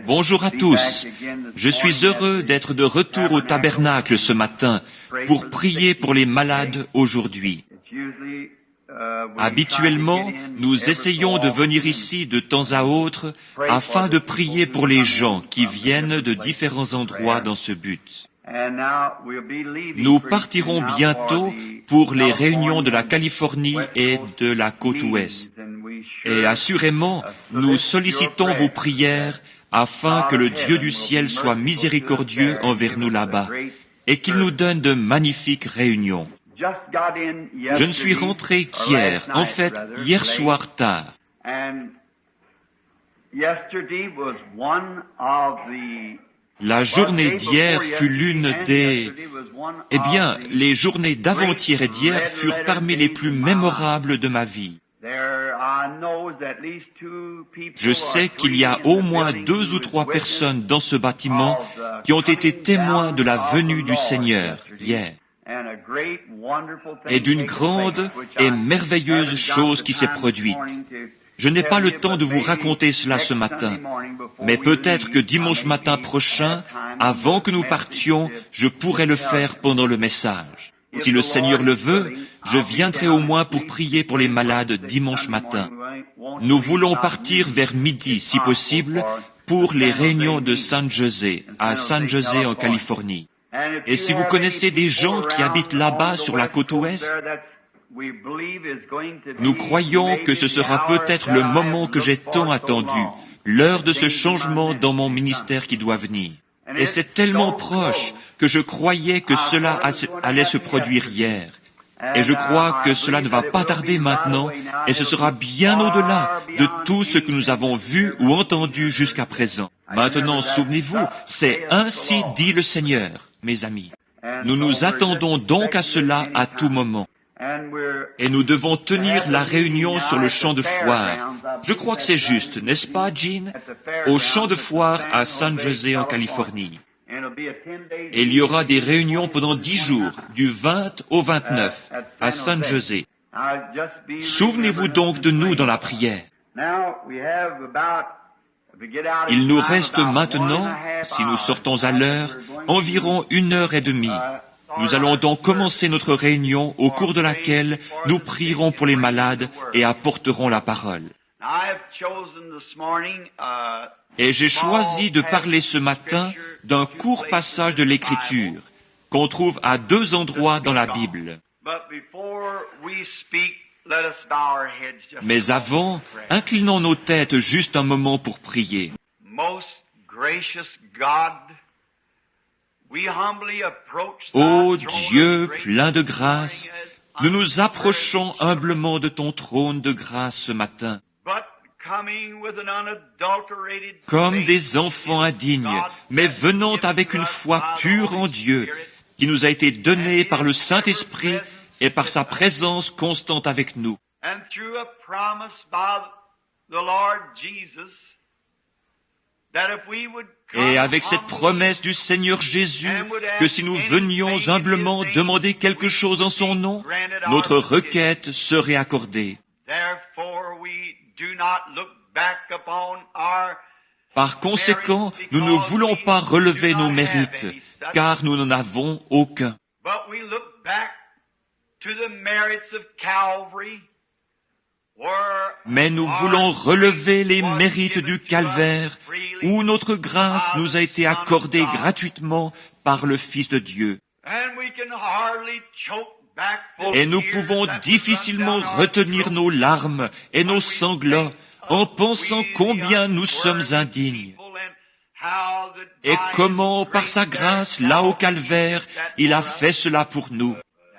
Bonjour à tous. Je suis heureux d'être de retour au tabernacle ce matin pour prier pour les malades aujourd'hui. Habituellement, nous essayons de venir ici de temps à autre afin de prier pour les gens qui viennent de différents endroits dans ce but. Nous partirons bientôt pour les réunions de la Californie et de la côte ouest. Et assurément, nous sollicitons vos prières afin que le Dieu du ciel soit miséricordieux envers nous là-bas et qu'il nous donne de magnifiques réunions. Je ne suis rentré qu'hier, en fait, hier soir tard. La journée d'hier fut l'une des... les journées d'avant-hier et d'hier furent parmi les plus mémorables de ma vie. Je sais qu'il y a au moins 2 ou 3 personnes dans ce bâtiment qui ont été témoins de la venue du Seigneur hier. Et d'une grande et merveilleuse chose qui s'est produite. Je n'ai pas le temps de vous raconter cela ce matin, mais peut-être que dimanche matin prochain, avant que nous partions, je pourrai le faire pendant le message. Si le Seigneur le veut, je viendrai au moins pour prier pour les malades dimanche matin. Nous voulons partir vers midi, si possible, pour les réunions de San José, à San José en Californie. Et si vous connaissez des gens qui habitent là-bas sur la côte ouest, nous croyons que ce sera peut-être le moment que j'ai tant attendu, l'heure de ce changement dans mon ministère qui doit venir. Et c'est tellement proche que je croyais que cela allait se produire hier. Et je crois que cela ne va pas tarder maintenant, et ce sera bien au-delà de tout ce que nous avons vu ou entendu jusqu'à présent. Maintenant, souvenez-vous, c'est ainsi dit le Seigneur, mes amis. Nous nous attendons donc à cela à tout moment. Et nous devons tenir la réunion sur le champ de foire. Je crois que c'est juste, n'est-ce pas, Jean? Au champ de foire à San José en Californie. Et il y aura des réunions pendant 10 jours, du 20 au 29, à San José. Souvenez-vous donc de nous dans la prière. Il nous reste maintenant, si nous sortons à l'heure, environ 1h30. Nous allons donc commencer notre réunion au cours de laquelle nous prierons pour les malades et apporterons la parole. Et j'ai choisi de parler ce matin d'un court passage de l'Écriture qu'on trouve à 2 endroits dans la Bible. Mais avant, inclinons nos têtes juste un moment pour prier. Ô Dieu plein de grâce, nous nous approchons humblement de ton trône de grâce ce matin. Comme des enfants indignes, mais venant avec une foi pure en Dieu, qui nous a été donnée par le Saint-Esprit et par sa présence constante avec nous. Et avec cette promesse du Seigneur Jésus, que si nous venions humblement demander quelque chose en son nom, notre requête serait accordée. Par conséquent, nous ne voulons pas relever nos mérites, car nous n'en avons aucun. Mais nous voulons relever les mérites du calvaire, où notre grâce nous a été accordée gratuitement par le Fils de Dieu. Et nous pouvons difficilement retenir nos larmes et nos sanglots en pensant combien nous sommes indignes. Et comment, par sa grâce, là au calvaire, il a fait cela pour nous,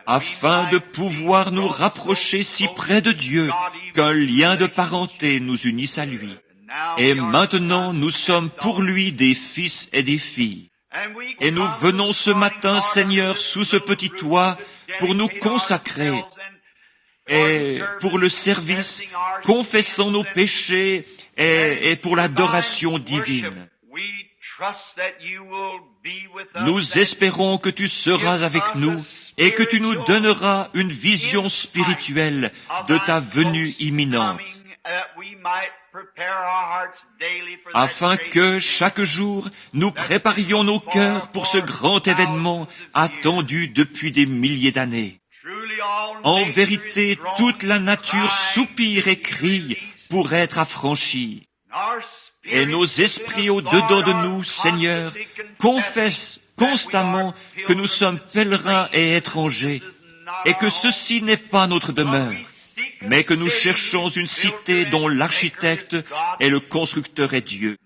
afin de pouvoir nous rapprocher si près de Dieu qu'un lien de parenté nous unisse à lui. Et maintenant, nous sommes pour lui des fils et des filles. Et nous venons ce matin, Seigneur, sous ce petit toit, pour nous consacrer et pour le service, confessant nos péchés et pour l'adoration divine. Nous espérons que tu seras avec nous et que tu nous donneras une vision spirituelle de ta venue imminente. afin que chaque jour nous préparions nos cœurs pour ce grand événement attendu depuis des milliers d'années. En vérité, toute la nature soupire et crie pour être affranchie. Et nos esprits au-dedans de nous, Seigneur, confessent constamment que nous sommes pèlerins et étrangers, et que ceci n'est pas notre demeure, mais que nous cherchons une cité dont l'architecte et le constructeur est Dieu.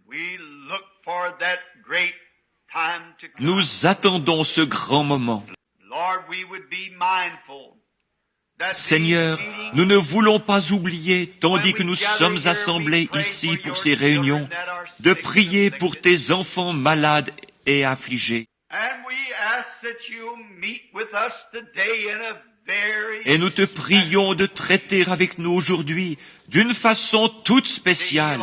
Nous attendons ce grand moment. Seigneur, nous ne voulons pas oublier, tandis que nous sommes assemblés ici pour ces réunions, de prier pour tes enfants malades et affligés. Et nous te prions de traiter avec nous aujourd'hui d'une façon toute spéciale,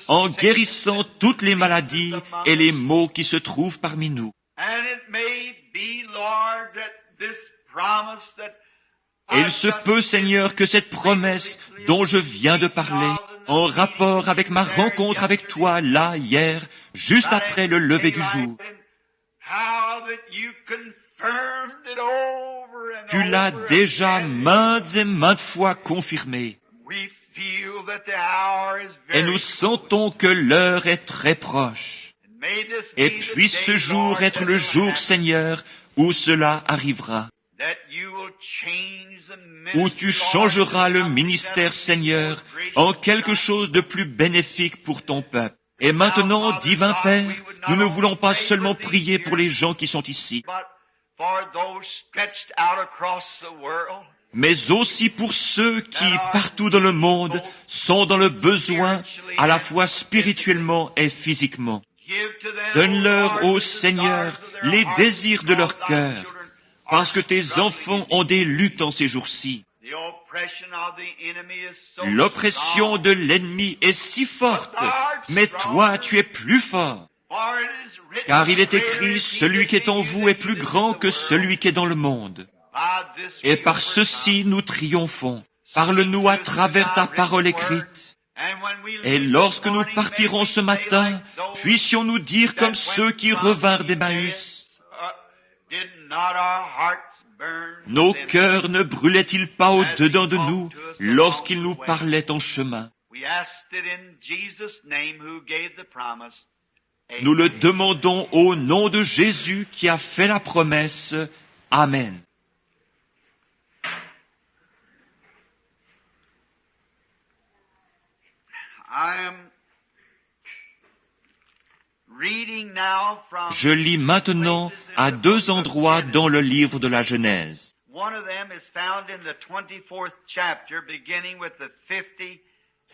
en guérissant toutes les maladies et les maux qui se trouvent parmi nous. Et il se peut, Seigneur, que cette promesse dont je viens de parler, en rapport avec ma rencontre avec toi là, hier, juste après le lever du jour, tu l'as déjà maintes et maintes fois confirmé. Et nous sentons que l'heure est très proche. Et puisse ce jour être le jour, Seigneur, où cela arrivera. Où tu changeras le ministère, Seigneur, en quelque chose de plus bénéfique pour ton peuple. Et maintenant, divin Père, nous ne voulons pas seulement prier pour les gens qui sont ici, mais aussi pour ceux qui, partout dans le monde, sont dans le besoin, à la fois spirituellement et physiquement. Donne-leur, ô Seigneur, les désirs de leur cœur, parce que tes enfants ont des luttes en ces jours-ci. L'oppression de l'ennemi est si forte, mais toi, tu es plus fort. Car il est écrit, celui qui est en vous est plus grand que celui qui est dans le monde. Et par ceci, nous triomphons. Parle-nous à travers ta parole écrite. Et lorsque nous partirons ce matin, puissions-nous dire comme ceux qui revinrent d'Emmaüs, nos cœurs ne brûlaient-ils pas au-dedans de nous lorsqu'ils nous parlaient en chemin? Nous le demandons au nom de Jésus qui a fait la promesse. Amen. Je lis maintenant à deux endroits dans le livre de la Genèse.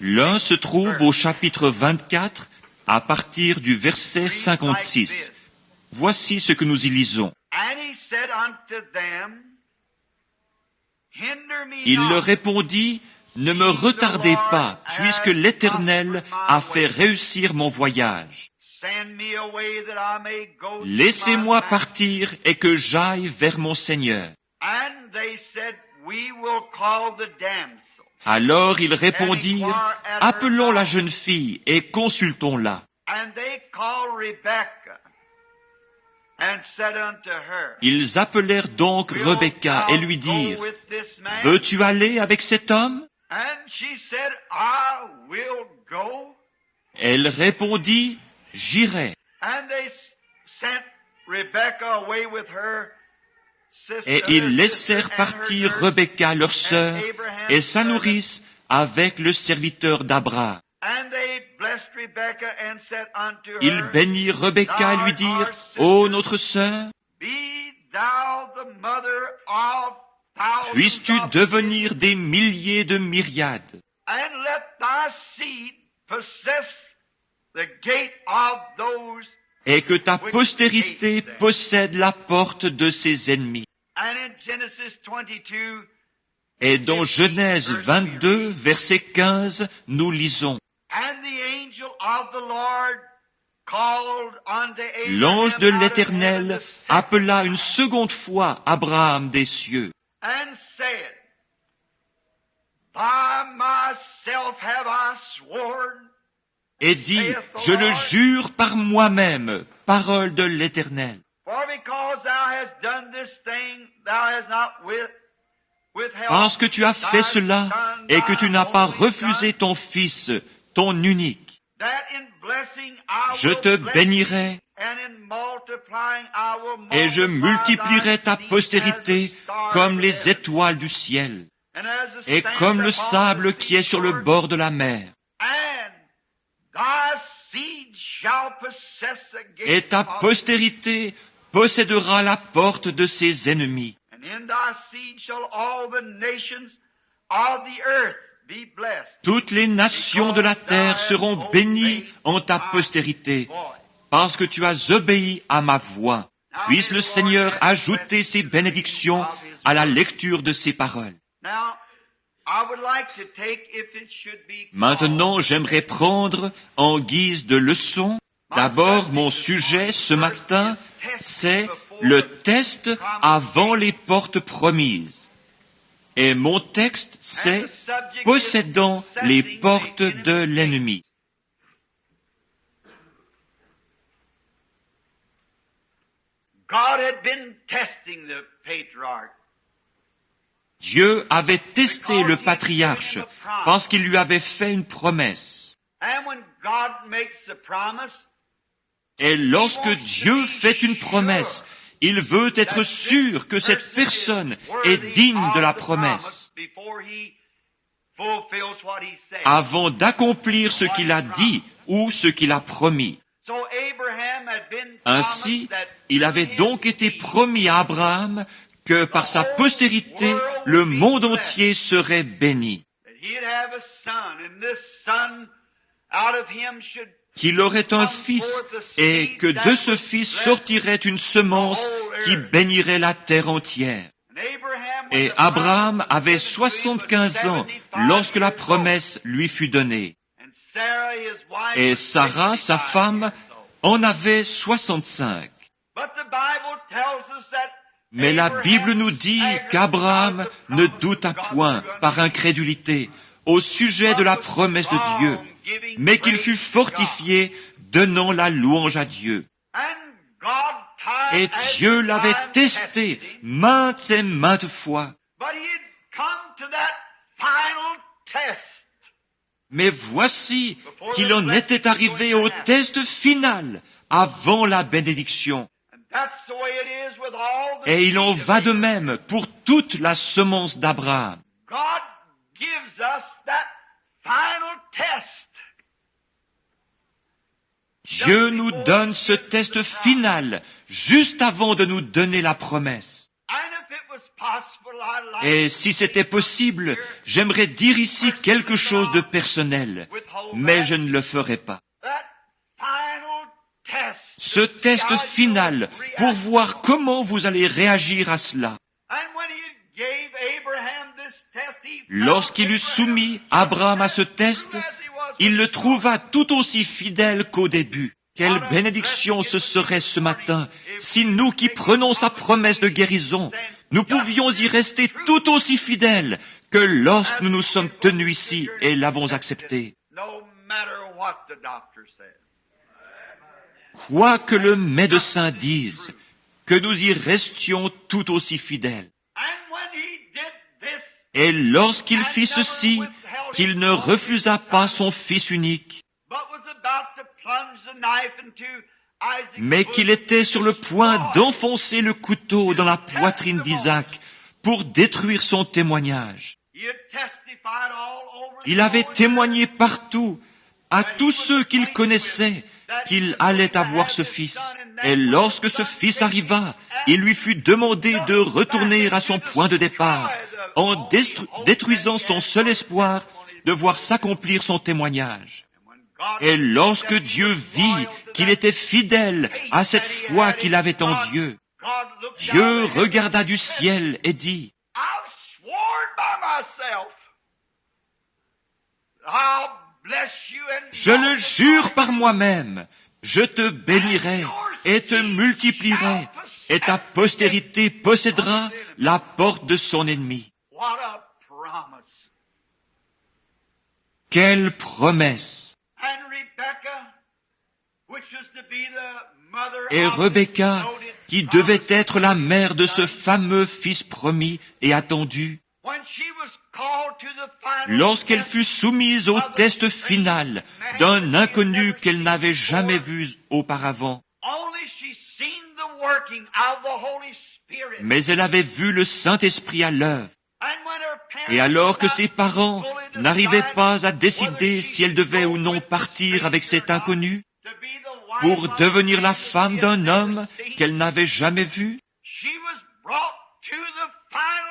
L'un se trouve au chapitre 24, à partir du verset 56. Voici ce que nous y lisons. Il leur répondit, « Ne me retardez pas, puisque l'Éternel a fait réussir mon voyage. Laissez-moi partir et que j'aille vers mon Seigneur. » Alors ils répondirent, « Appelons la jeune fille et consultons-la. » Ils appelèrent donc Rebecca et lui dirent, « Veux-tu aller avec cet homme? » Elle répondit, « J'irai. » Et ils laissèrent partir Rebecca, leur sœur, et sa nourrice avec le serviteur d'Abraham. Ils bénirent Rebecca et lui dirent, « Ô notre sœur, puisses-tu devenir des milliers de myriades, et que ta postérité possède la porte de ses ennemis. » Et dans Genèse 22, verset 15, nous lisons, l'ange de l'Éternel appela une seconde fois Abraham des cieux. By myself have I sworn, et dis, je le jure par moi-même, parole de l'Éternel. for because thou hast done this thing, thou hast not withheld Parce que tu as fait thy cela son, et que thy tu n'as pas only refusé son, ton Fils, ton unique. that in blessing I Je will te bless bénirai thee, and in multiplying I will et je multiply multiplierai thy ta seed postérité as the stars comme of les heaven, étoiles du ciel and as the et sand comme le upon sable the qui est sur le seashore, bord de la mer. and thy seed shall possess the Et gate ta of postérité possédera la porte de ses ennemis. And in thy seed shall all the nations of the earth be blessed. Toutes les nations de la terre seront bénies en ta postérité, parce que tu as obéi à ma voix. Puisse le Seigneur ajouter ses bénédictions à la lecture de ses paroles. Now, I would like to take, if it should be Maintenant, j'aimerais prendre en guise de leçon. D'abord, mon sujet ce matin, c'est le test avant les portes promises. Et mon texte, c'est possédant les portes de l'ennemi. God had been testing the patriarch. Dieu avait testé le patriarche parce qu'il lui avait fait une promesse. And when God makes a promise, Et lorsque Dieu fait une promesse, il veut être sûr que cette personne est digne de la promesse avant d'accomplir ce qu'il a dit ou ce qu'il a promis. Ainsi, il avait donc été promis à Abraham que par sa postérité, le monde entier serait béni, qu'il aurait un fils et que de ce fils sortirait une semence qui bénirait la terre entière. Et Abraham avait 75 ans lorsque la promesse lui fut donnée. Et Sarah, sa femme, en avait 65. Mais la Bible nous dit qu'Abraham ne douta point par incrédulité au sujet de la promesse de Dieu, mais qu'il fut fortifié, donnant la louange à Dieu. Et Dieu l'avait testé maintes et maintes fois. Mais voici qu'il en était arrivé au test final, avant la bénédiction. Et il en va de même pour toute la semence d'Abraham. Dieu nous donne ce test final juste avant de nous donner la promesse. Et si c'était possible, j'aimerais dire ici quelque chose de personnel, mais je ne le ferai pas. Ce test final pour voir comment vous allez réagir à cela. Lorsqu'il eut soumis Abraham à ce test, il le trouva tout aussi fidèle qu'au début. Quelle bénédiction ce serait ce matin si nous qui prenons sa promesse de guérison, nous pouvions y rester tout aussi fidèles que lorsque nous nous sommes tenus ici et l'avons accepté. Quoi que le médecin dise, que nous y restions tout aussi fidèles. Et lorsqu'il fit ceci, qu'il ne refusa pas son fils unique, mais qu'il était sur le point d'enfoncer le couteau dans la poitrine d'Isaac pour détruire son témoignage. Il avait témoigné partout, à tous ceux qu'il connaissait, qu'il allait avoir ce fils. Et lorsque ce fils arriva, il lui fut demandé de retourner à son point de départ, en détruisant son seul espoir de voir s'accomplir son témoignage. Et lorsque Dieu vit qu'il était fidèle à cette foi qu'il avait en Dieu, Dieu regarda du ciel et dit, « Je le jure par moi-même, je te bénirai et te multiplierai, et ta postérité possédera la porte de son ennemi. » Quelle promesse! Et Rebecca, qui devait être la mère de ce fameux fils promis et attendu, lorsqu'elle fut soumise au test final d'un inconnu qu'elle n'avait jamais vu auparavant, mais elle avait vu le Saint-Esprit à l'œuvre. Et alors que ses parents n'arrivaient pas à décider si elle devait ou non partir avec cet inconnu pour devenir la femme d'un homme qu'elle n'avait jamais vu,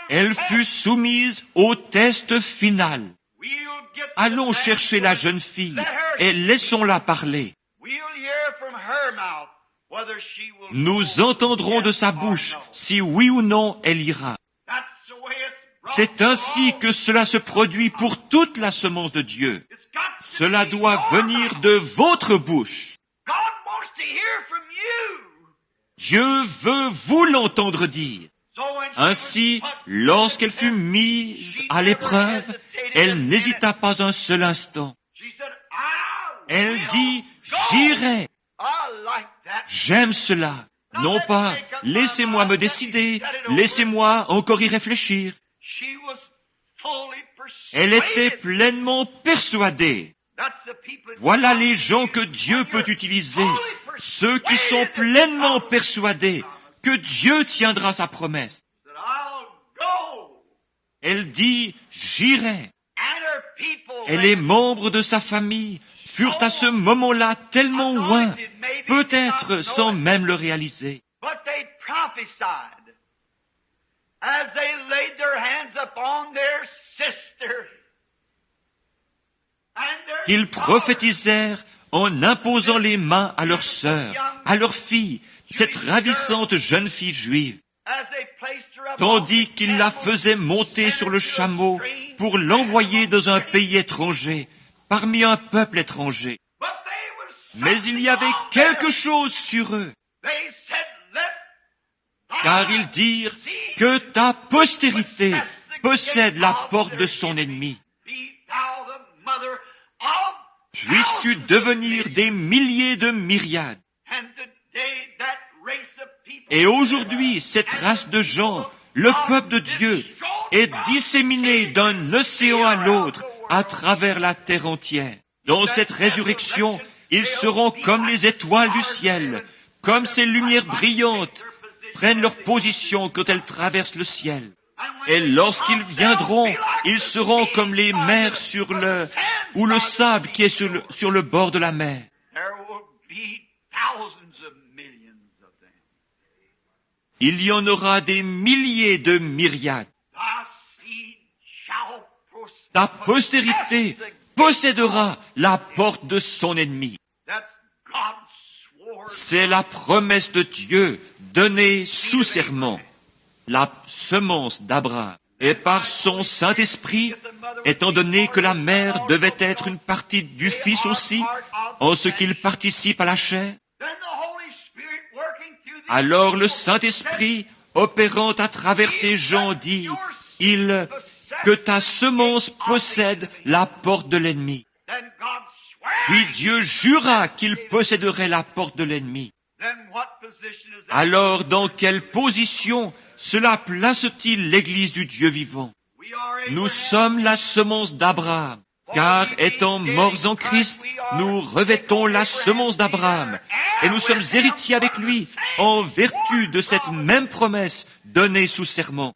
elle fut soumise au test final. Allons chercher la jeune fille et laissons-la parler. Nous entendrons de sa bouche si oui ou non elle ira. C'est ainsi que cela se produit pour toute la semence de Dieu. Cela doit venir de votre bouche. Dieu veut vous l'entendre dire. Ainsi, lorsqu'elle fut mise à l'épreuve, elle n'hésita pas un seul instant. Elle dit, j'irai. J'aime cela. Non pas, laissez-moi me décider, laissez-moi encore y réfléchir. Elle était pleinement persuadée. Voilà les gens que Dieu peut utiliser, ceux qui sont pleinement persuadés que Dieu tiendra sa promesse. Elle dit, j'irai. Et les membres de sa famille furent à ce moment-là tellement loin, peut-être sans même le réaliser. Qu'ils prophétisèrent en imposant les mains à leur sœur, à leur fille, cette ravissante jeune fille juive, tandis qu'ils la faisaient monter sur le chameau pour l'envoyer dans un pays étranger, parmi un peuple étranger. Mais il y avait quelque chose sur eux, car ils dirent que ta postérité possède la porte de son ennemi. Puisses-tu devenir des milliers de myriades. Et aujourd'hui, cette race de gens, le peuple de Dieu, est disséminée d'un océan à l'autre à travers la terre entière. Dans cette résurrection, ils seront comme les étoiles du ciel, comme ces lumières brillantes prennent leur position quand elles traversent le ciel. Et lorsqu'ils viendront, ils seront comme les mers ou le sable qui est sur le bord de la mer. Il y en aura des milliers de myriades. Ta postérité possédera la porte de son ennemi. C'est la promesse de Dieu donnée sous serment, la semence d'Abraham. Et par son Saint-Esprit, étant donné que la mère devait être une partie du Fils aussi, en ce qu'il participe à la chair, alors le Saint-Esprit, opérant à travers ces gens, dit, que ta semence possède la porte de l'ennemi. Puis Dieu jura qu'il posséderait la porte de l'ennemi. Alors, dans quelle position cela place-t-il l'Église du Dieu vivant? Nous sommes la semence d'Abraham, car étant morts en Christ, nous revêtons la semence d'Abraham, et nous sommes héritiers avec lui, en vertu de cette même promesse donnée sous serment.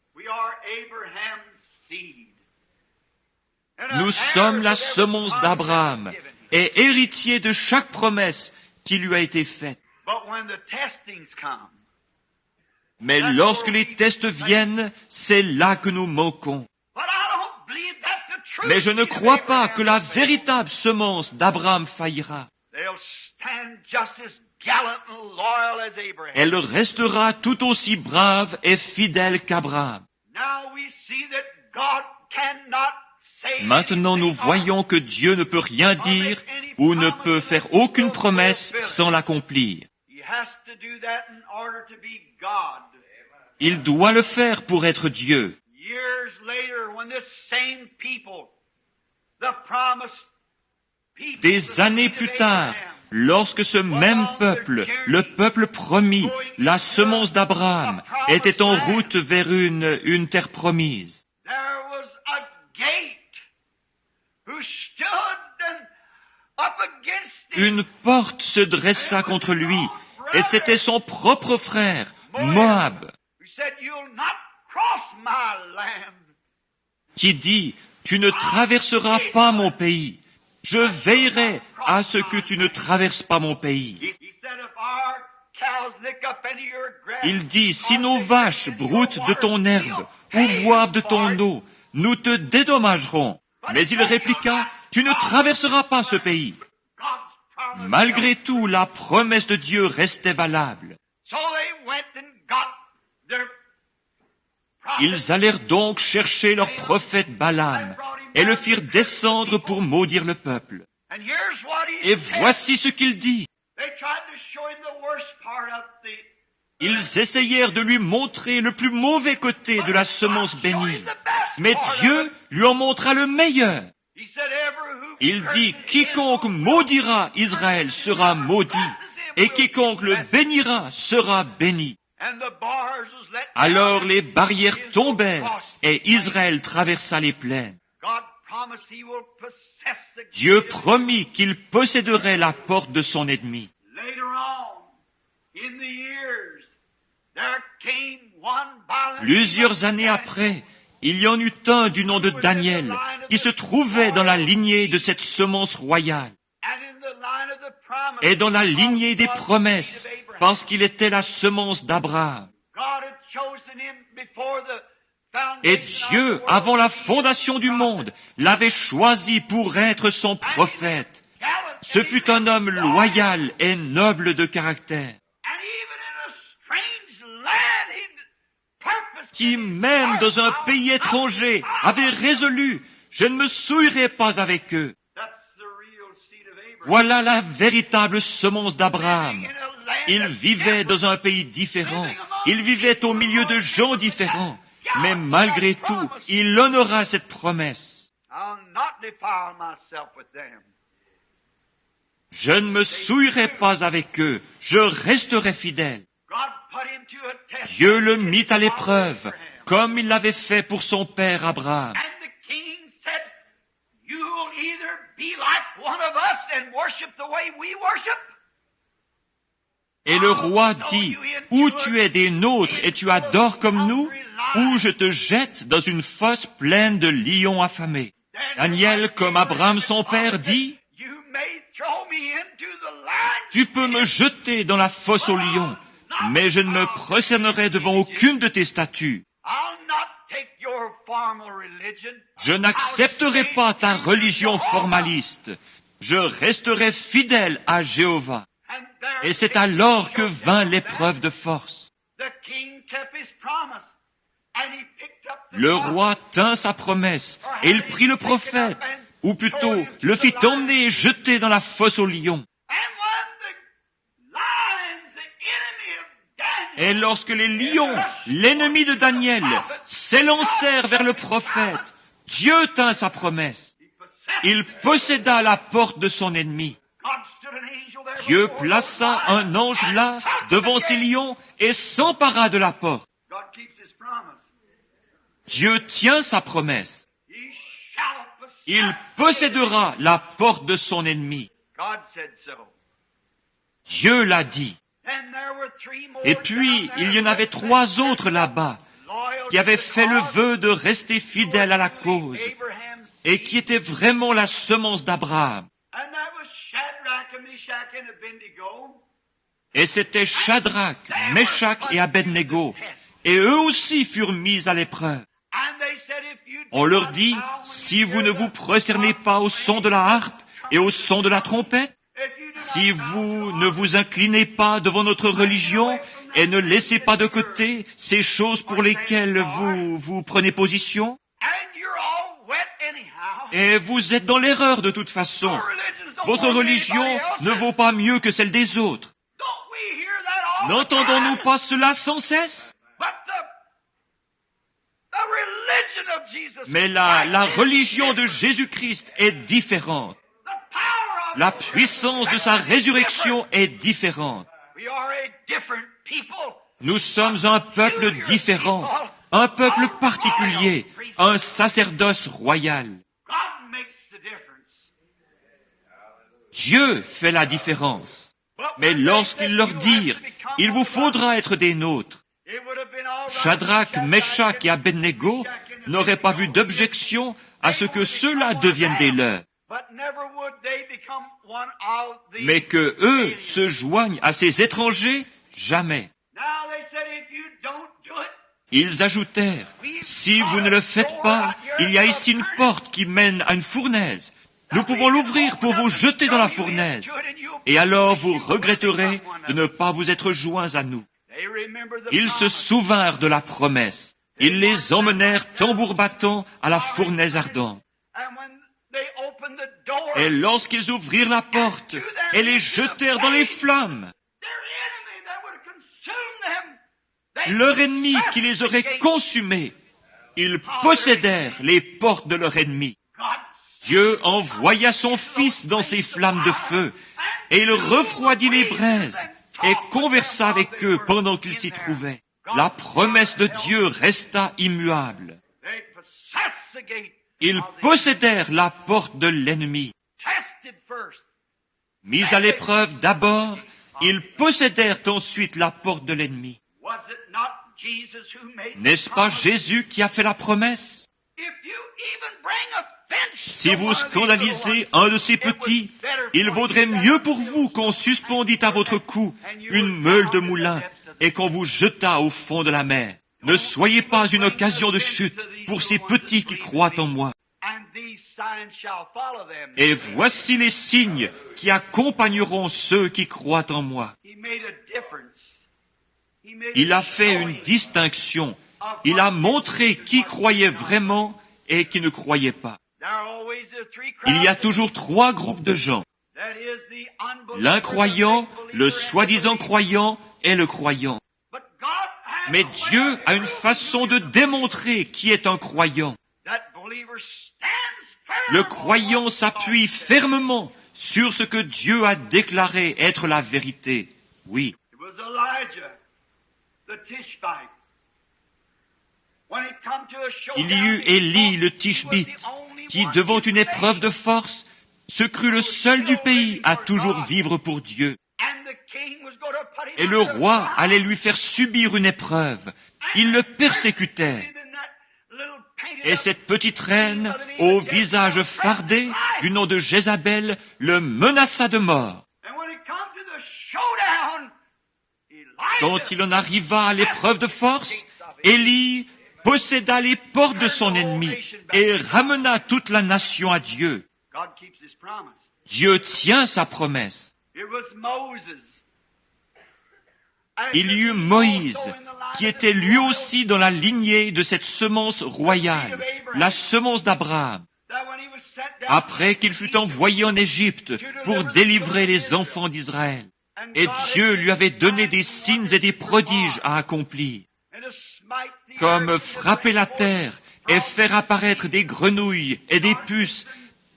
Nous sommes la semence d'Abraham, et héritiers de chaque promesse qui lui a été faite. Mais lorsque les tests viennent, c'est là que nous manquons. Mais je ne crois pas que la véritable semence d'Abraham faillira. Elle restera tout aussi brave et fidèle qu'Abraham. Maintenant, nous voyons que Dieu ne peut rien dire ou ne peut faire aucune promesse sans l'accomplir. Il doit le faire pour être Dieu. Des années plus tard, lorsque ce même peuple, le peuple promis, la semence d'Abraham, était en route vers une terre promise, une porte se dressa contre lui, et c'était son propre frère, Moab, qui dit, « Tu ne traverseras pas mon pays. Je veillerai à ce que tu ne traverses pas mon pays. » Il dit, « Si nos vaches broutent de ton herbe ou boivent de ton eau, nous te dédommagerons. » Mais il répliqua, « Tu ne traverseras pas ce pays. » Malgré tout, la promesse de Dieu restait valable. Ils allèrent donc chercher leur prophète Balaam et le firent descendre pour maudire le peuple. Et voici ce qu'il dit. Ils essayèrent de lui montrer le plus mauvais côté de la semence bénie, mais Dieu lui en montra le meilleur. Il dit, « Quiconque maudira Israël sera maudit, et quiconque le bénira sera béni. » Alors les barrières tombèrent, et Israël traversa les plaines. Dieu promit qu'il posséderait la porte de son ennemi. Plusieurs années après, il y en eut un du nom de Daniel qui se trouvait dans la lignée de cette semence royale et dans la lignée des promesses parce qu'il était la semence d'Abraham. Et Dieu, avant la fondation du monde, l'avait choisi pour être son prophète. Ce fut un homme loyal et noble de caractère, qui, même dans un pays étranger, avait résolu « Je ne me souillerai pas avec eux ». Voilà la véritable semence d'Abraham. Il vivait dans un pays différent. Il vivait au milieu de gens différents. Mais malgré tout, il honora cette promesse. Je ne me souillerai pas avec eux. Je resterai fidèle. Dieu le mit à l'épreuve, comme il l'avait fait pour son père Abraham. Et le roi dit, « Ou tu es des nôtres et tu adores comme nous, ou je te jette dans une fosse pleine de lions affamés. » Daniel, comme Abraham son père, dit, « Tu peux me jeter dans la fosse aux lions, mais je ne me prosternerai devant aucune de tes statues. Je n'accepterai pas ta religion formaliste. Je resterai fidèle à Jéhovah. » Et c'est alors que vint l'épreuve de force. Le roi tint sa promesse et il prit le prophète, ou plutôt le fit emmener et jeter dans la fosse aux lions. Et lorsque les lions, l'ennemi de Daniel, s'élancèrent vers le prophète, Dieu tint sa promesse. Il posséda la porte de son ennemi. Dieu plaça un ange là, devant ces lions, et s'empara de la porte. Dieu tient sa promesse. Il possédera la porte de son ennemi. Dieu l'a dit. Et puis, il y en avait 3 autres là-bas qui avaient fait le vœu de rester fidèles à la cause et qui étaient vraiment la semence d'Abraham. Et c'était Shadrach, Meshach et Abednego. Et eux aussi furent mis à l'épreuve. On leur dit, si vous ne vous prosternez pas au son de la harpe et au son de la trompette, si vous ne vous inclinez pas devant notre religion et ne laissez pas de côté ces choses pour lesquelles vous prenez position, et vous êtes dans l'erreur de toute façon. Votre religion ne vaut pas mieux que celle des autres. N'entendons-nous pas cela sans cesse? Mais la religion de Jésus-Christ est différente. La puissance de sa résurrection est différente. Nous sommes un peuple différent, un peuple particulier, un sacerdoce royal. Dieu fait la différence. Mais lorsqu'ils leur dirent, « Il vous faudra être des nôtres », Shadrach, Meshach et Abednego n'auraient pas vu d'objection à ce que ceux-là deviennent des leurs. Mais que eux se joignent à ces étrangers, jamais. Ils ajoutèrent, « Si vous ne le faites pas, il y a ici une porte qui mène à une fournaise. Nous pouvons l'ouvrir pour vous jeter dans la fournaise. Et alors vous regretterez de ne pas vous être joints à nous. » Ils se souvinrent de la promesse. Ils les emmenèrent tambour battant à la fournaise ardente. Et lorsqu'ils ouvrirent la porte et les jetèrent dans les flammes, leur ennemi qui les aurait consumés, ils possédèrent les portes de leur ennemi. Dieu envoya son Fils dans ces flammes de feu, et il refroidit les braises, et conversa avec eux pendant qu'ils s'y trouvaient. La promesse de Dieu resta immuable. Ils possédèrent la porte de l'ennemi. Mis à l'épreuve d'abord, ils possédèrent ensuite la porte de l'ennemi. N'est-ce pas Jésus qui a fait la promesse? Si vous scandalisez un de ces petits, il vaudrait mieux pour vous qu'on suspendît à votre cou une meule de moulin et qu'on vous jetât au fond de la mer. Ne soyez pas une occasion de chute pour ces petits qui croient en moi. Et voici les signes qui accompagneront ceux qui croient en moi. Il a fait une distinction. Il a montré qui croyait vraiment et qui ne croyait pas. Il y a toujours trois groupes de gens. L'incroyant, le soi-disant croyant et le croyant. Mais Dieu a une façon de démontrer qui est un croyant. Le croyant s'appuie fermement sur ce que Dieu a déclaré être la vérité. Oui. Il y eut Élie le Tishbite, qui, devant une épreuve de force, se crut le seul du pays à toujours vivre pour Dieu. Et le roi allait lui faire subir une épreuve. Il le persécutait. Et cette petite reine, au visage fardé, du nom de Jézabel, le menaça de mort. Quand il en arriva à l'épreuve de force, Élie posséda les portes de son ennemi et ramena toute la nation à Dieu. Dieu tient sa promesse. Il y eut Moïse, qui était lui aussi dans la lignée de cette semence royale, la semence d'Abraham. Après qu'il fut envoyé en Égypte pour délivrer les enfants d'Israël. Et Dieu lui avait donné des signes et des prodiges à accomplir, comme frapper la terre et faire apparaître des grenouilles et des puces,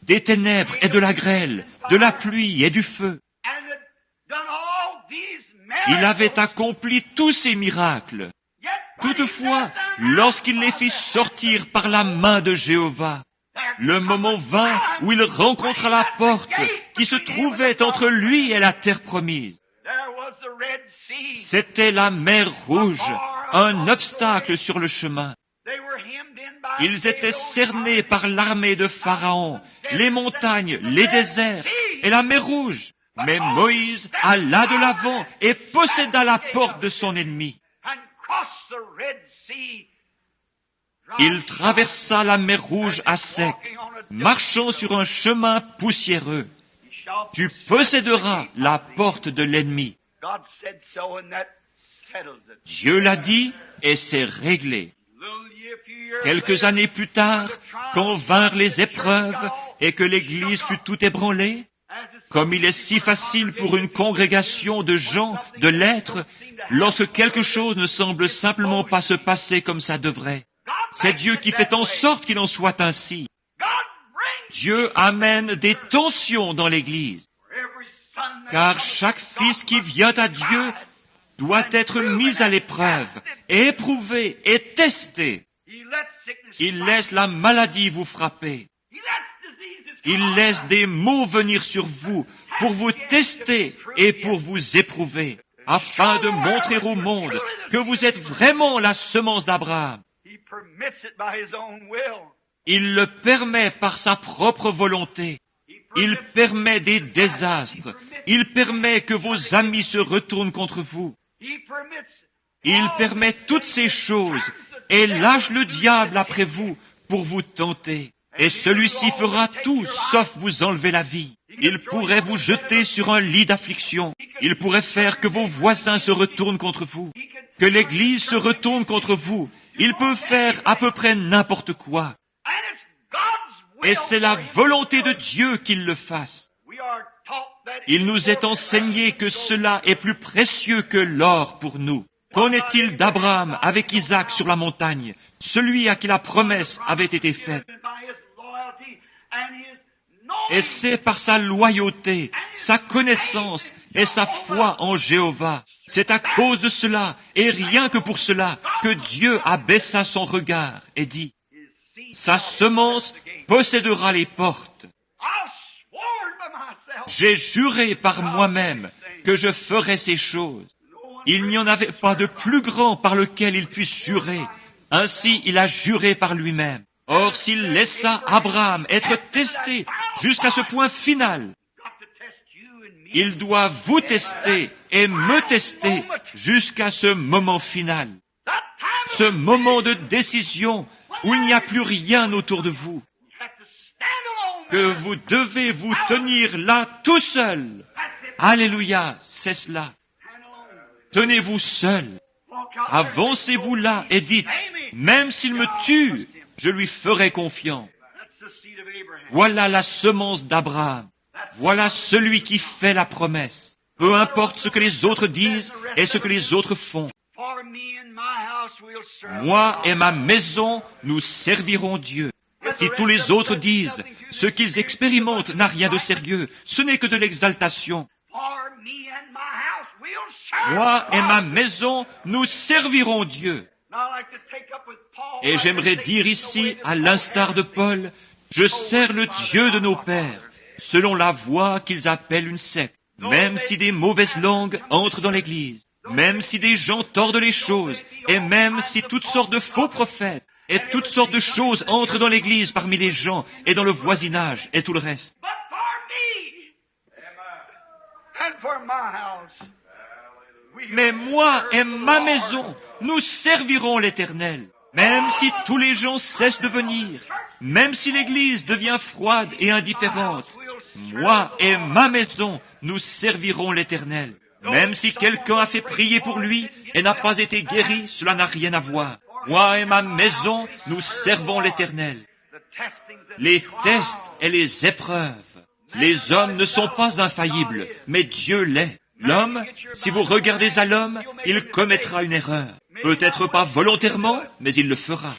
des ténèbres et de la grêle, de la pluie et du feu. Il avait accompli tous ces miracles. Toutefois, lorsqu'il les fit sortir par la main de Jéhovah, le moment vint où il rencontra la porte qui se trouvait entre lui et la terre promise. C'était la mer Rouge, un obstacle sur le chemin. Ils étaient cernés par l'armée de Pharaon, les montagnes, les déserts et la mer Rouge. Mais Moïse alla de l'avant et posséda la porte de son ennemi. Il traversa la mer Rouge à sec, marchant sur un chemin poussiéreux. Tu posséderas la porte de l'ennemi. Dieu l'a dit et c'est réglé. Quelques années plus tard, quand vinrent les épreuves et que l'Église fut tout ébranlée, comme il est si facile pour une congrégation de gens de l'être, lorsque quelque chose ne semble simplement pas se passer comme ça devrait. C'est Dieu qui fait en sorte qu'il en soit ainsi. Dieu amène des tensions dans l'Église, car chaque fils qui vient à Dieu doit être mis à l'épreuve, éprouvé et testé. Il laisse la maladie vous frapper. Il laisse des maux venir sur vous pour vous tester et pour vous éprouver, afin de montrer au monde que vous êtes vraiment la semence d'Abraham. Il le permet par sa propre volonté. Il permet des désastres. Il permet que vos amis se retournent contre vous. Il permet toutes ces choses et lâche le diable après vous pour vous tenter. Et celui-ci fera tout sauf vous enlever la vie. Il pourrait vous jeter sur un lit d'affliction. Il pourrait faire que vos voisins se retournent contre vous, que l'Église se retourne contre vous. Il peut faire à peu près n'importe quoi. Et c'est la volonté de Dieu qu'il le fasse. Il nous est enseigné que cela est plus précieux que l'or pour nous. Qu'en est-il d'Abraham avec Isaac sur la montagne, celui à qui la promesse avait été faite? Et c'est par sa loyauté, sa connaissance et sa foi en Jéhovah. C'est à cause de cela, et rien que pour cela, que Dieu abaissa son regard et dit, « Sa semence possédera les portes. » J'ai juré par moi-même que je ferais ces choses. Il n'y en avait pas de plus grand par lequel il puisse jurer. Ainsi, il a juré par lui-même. Or, s'il laissa Abraham être testé jusqu'à ce point final, il doit vous tester et me tester jusqu'à ce moment final. Ce moment de décision où il n'y a plus rien autour de vous. Que vous devez vous tenir là tout seul. Alléluia, c'est cela. Tenez-vous seul. Avancez-vous là et dites, même s'il me tue, je lui ferai confiance. Voilà la semence d'Abraham. Voilà celui qui fait la promesse. Peu importe ce que les autres disent et ce que les autres font. Moi et ma maison, nous servirons Dieu. Si tous les autres disent, ce qu'ils expérimentent n'a rien de sérieux, ce n'est que de l'exaltation. Moi et ma maison, nous servirons Dieu. Et j'aimerais dire ici, à l'instar de Paul, je sers le Dieu de nos pères, selon la voie qu'ils appellent une secte. Même si des mauvaises langues entrent dans l'Église, même si des gens tordent les choses, et même si toutes sortes de faux prophètes, et toutes sortes de choses entrent dans l'Église parmi les gens, et dans le voisinage, et tout le reste. Mais moi et ma maison, nous servirons l'Éternel. Même si tous les gens cessent de venir, même si l'Église devient froide et indifférente, moi et ma maison, nous servirons l'Éternel. Même si quelqu'un a fait prier pour lui et n'a pas été guéri, cela n'a rien à voir. Moi et ma maison, nous servons l'Éternel. Les tests et les épreuves. Les hommes ne sont pas infaillibles, mais Dieu l'est. L'homme, si vous regardez à l'homme, il commettra une erreur. Peut-être pas volontairement, mais il le fera.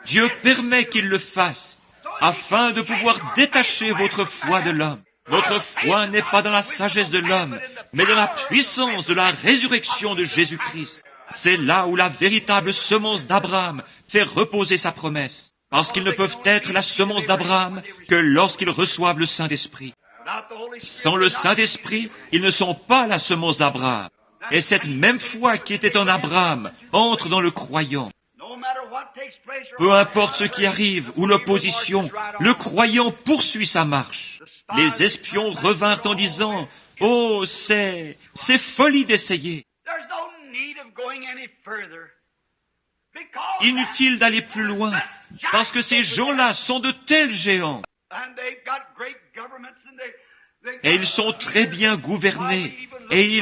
Dieu permet qu'il le fasse, afin de pouvoir détacher votre foi de l'homme. Votre foi n'est pas dans la sagesse de l'homme, mais dans la puissance de la résurrection de Jésus-Christ. C'est là où la véritable semence d'Abraham fait reposer sa promesse, parce qu'ils ne peuvent être la semence d'Abraham que lorsqu'ils reçoivent le Saint-Esprit. Sans le Saint-Esprit, ils ne sont pas la semence d'Abraham. Et cette même foi qui était en Abraham entre dans le croyant. Peu importe ce qui arrive ou l'opposition, le croyant poursuit sa marche. Les espions revinrent en disant, « Oh, c'est folie d'essayer. Inutile d'aller plus loin, parce que ces gens-là sont de tels géants. Et ils sont très bien gouvernés, et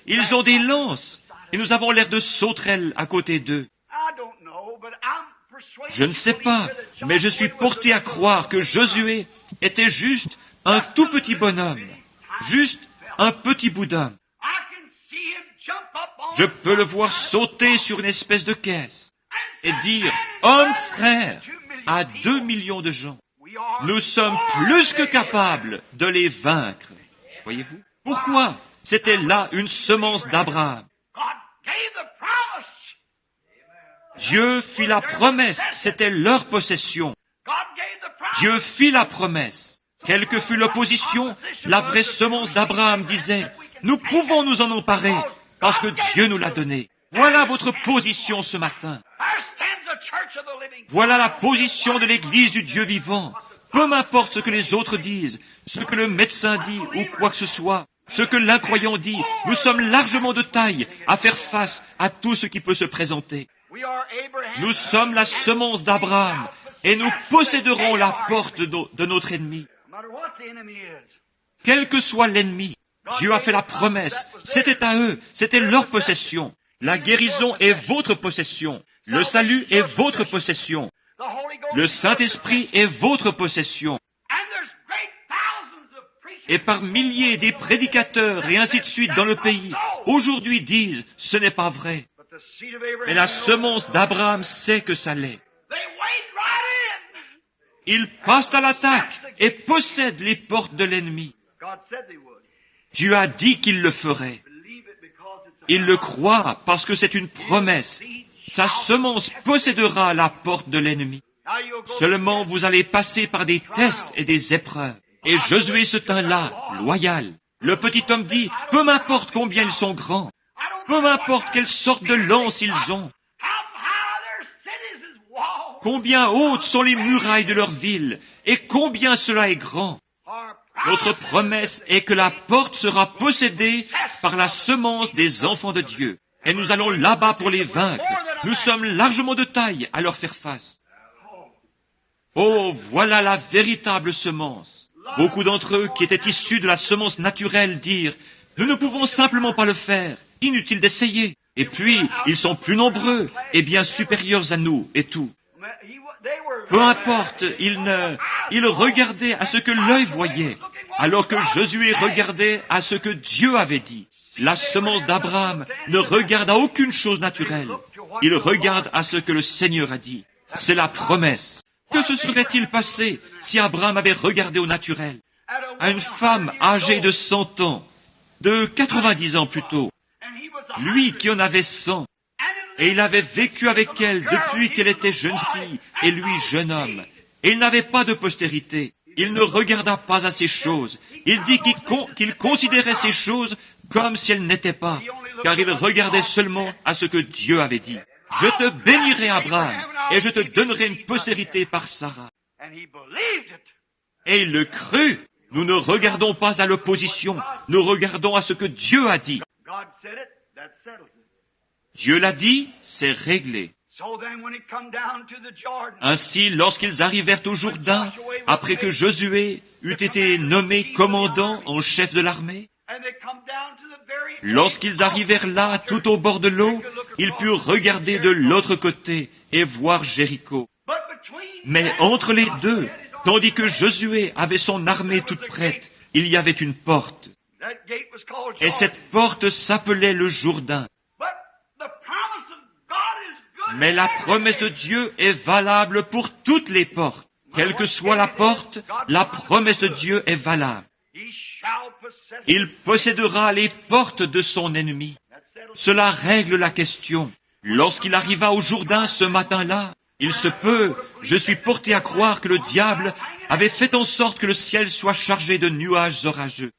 ils ont des lances, et nous avons l'air de sauterelles à côté d'eux. Je ne sais pas, mais je suis porté à croire que Josué était juste un tout petit bonhomme, juste un petit bout d'homme. Je peux le voir sauter sur une espèce de caisse et dire « Homme frère » à 2 millions de gens. nous sommes plus que capables de les vaincre. Voyez-vous? Pourquoi? C'était là une semence d'Abraham. Dieu fit la promesse, c'était leur possession. Dieu fit la promesse. Quelle que fût l'opposition, la vraie semence d'Abraham disait, nous pouvons nous en emparer, parce que Dieu nous l'a donné. Voilà votre position ce matin. Voilà la position de l'Église du Dieu vivant. Peu m'importe ce que les autres disent, ce que le médecin dit ou quoi que ce soit, ce que l'incroyant dit, nous sommes largement de taille à faire face à tout ce qui peut se présenter. Nous sommes la semence d'Abraham et nous posséderons la porte de notre ennemi. Quel que soit l'ennemi, Dieu a fait la promesse. C'était à eux, c'était leur possession. La guérison est votre possession. Le salut est votre possession. Le Saint-Esprit est votre possession. Et par milliers des prédicateurs et ainsi de suite dans le pays, aujourd'hui disent, ce n'est pas vrai. Mais la semence d'Abraham sait que ça l'est. Ils passent à l'attaque et possèdent les portes de l'ennemi. Dieu a dit qu'il le ferait. Il le croit parce que c'est une promesse. Sa semence possédera la porte de l'ennemi. Seulement vous allez passer par des tests et des épreuves. Et Josué se tint là, loyal. Le petit homme dit, peu m'importe combien ils sont grands, peu m'importe quelle sorte de lance ils ont, combien hautes sont les murailles de leur ville, et combien cela est grand. Notre promesse est que la porte sera possédée par la semence des enfants de Dieu. Et nous allons là-bas pour les vaincre. Nous sommes largement de taille à leur faire face. Oh, voilà la véritable semence. Beaucoup d'entre eux qui étaient issus de la semence naturelle dirent, nous ne pouvons simplement pas le faire, inutile d'essayer. Et puis, ils sont plus nombreux et bien supérieurs à nous et tout. Peu importe, ils regardaient à ce que l'œil voyait, alors que Josué regardait à ce que Dieu avait dit. La semence d'Abraham ne regarde à aucune chose naturelle. Il regarde à ce que le Seigneur a dit. C'est la promesse. Que se serait-il passé si Abraham avait regardé au naturel? À une femme âgée de 100 ans, de 90 ans plutôt, lui qui en avait 100, et il avait vécu avec elle depuis qu'elle était jeune fille, et lui jeune homme, et il n'avait pas de postérité. Il ne regarda pas à ces choses. Il dit qu'il considérait ces choses comme si elles n'étaient pas, car il regardait seulement à ce que Dieu avait dit. Je te bénirai, Abraham, et je te donnerai une postérité par Sarah. Et il le crut. Nous ne regardons pas à l'opposition, nous regardons à ce que Dieu a dit. Dieu l'a dit, c'est réglé. Ainsi, lorsqu'ils arrivèrent au Jourdain, après que Josué eut été nommé commandant en chef de l'armée, lorsqu'ils arrivèrent là, tout au bord de l'eau, ils purent regarder de l'autre côté et voir Jéricho. Mais entre les deux, tandis que Josué avait son armée toute prête, il y avait une porte. Et cette porte s'appelait le Jourdain. Mais la promesse de Dieu est valable pour toutes les portes. Quelle que soit la porte, la promesse de Dieu est valable. Il possédera les portes de son ennemi. Cela règle la question. Lorsqu'il arriva au Jourdain ce matin-là, il se peut, je suis porté à croire que le diable avait fait en sorte que le ciel soit chargé de nuages orageux.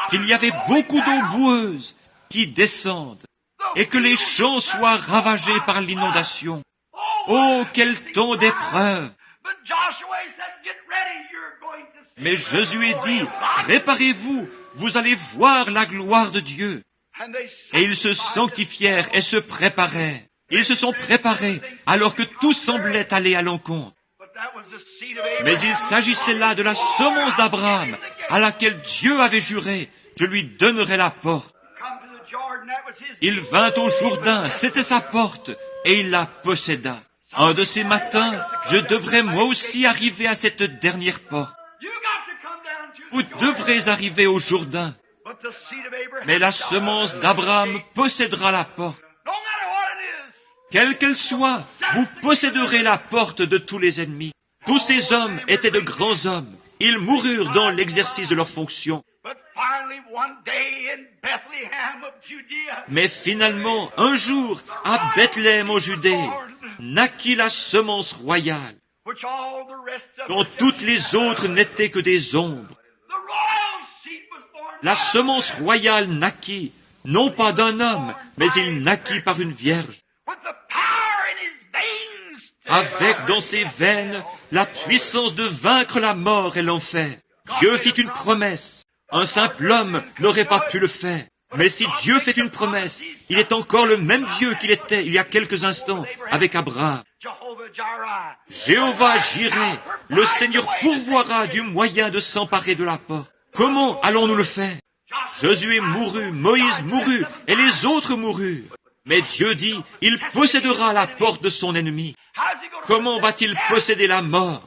Qu'il y avait beaucoup d'eau boueuse qui descendent et que les champs soient ravagés par l'inondation. Oh, quel temps d'épreuve! Mais Josué dit, préparez-vous, vous allez voir la gloire de Dieu. Et ils se sanctifièrent et se préparèrent. Ils se sont préparés alors que tout semblait aller à l'encontre. Mais il s'agissait là de la semence d'Abraham à laquelle Dieu avait juré, je lui donnerai la porte. Il vint au Jourdain, c'était sa porte, et il la posséda. Un de ces matins, je devrais moi aussi arriver à cette dernière porte. Vous devrez arriver au Jourdain. Mais la semence d'Abraham possédera la porte. Quelle qu'elle soit, vous posséderez la porte de tous les ennemis. Tous ces hommes étaient de grands hommes. Ils moururent dans l'exercice de leurs fonctions. Mais finalement, un jour, à Bethléem en Judée, naquit la semence royale, dont toutes les autres n'étaient que des ombres. La semence royale naquit, non pas d'un homme, mais il naquit par une vierge, avec dans ses veines la puissance de vaincre la mort et l'enfer. Dieu fit une promesse. Un simple homme n'aurait pas pu le faire. Mais si Dieu fait une promesse, il est encore le même Dieu qu'il était il y a quelques instants avec Abraham. Jéhovah Jireh, le Seigneur pourvoira du moyen de s'emparer de la porte. Comment allons-nous le faire? Josué mourut, Moïse mourut, et les autres moururent. Mais Dieu dit, il possédera la porte de son ennemi. Comment va-t-il posséder la mort?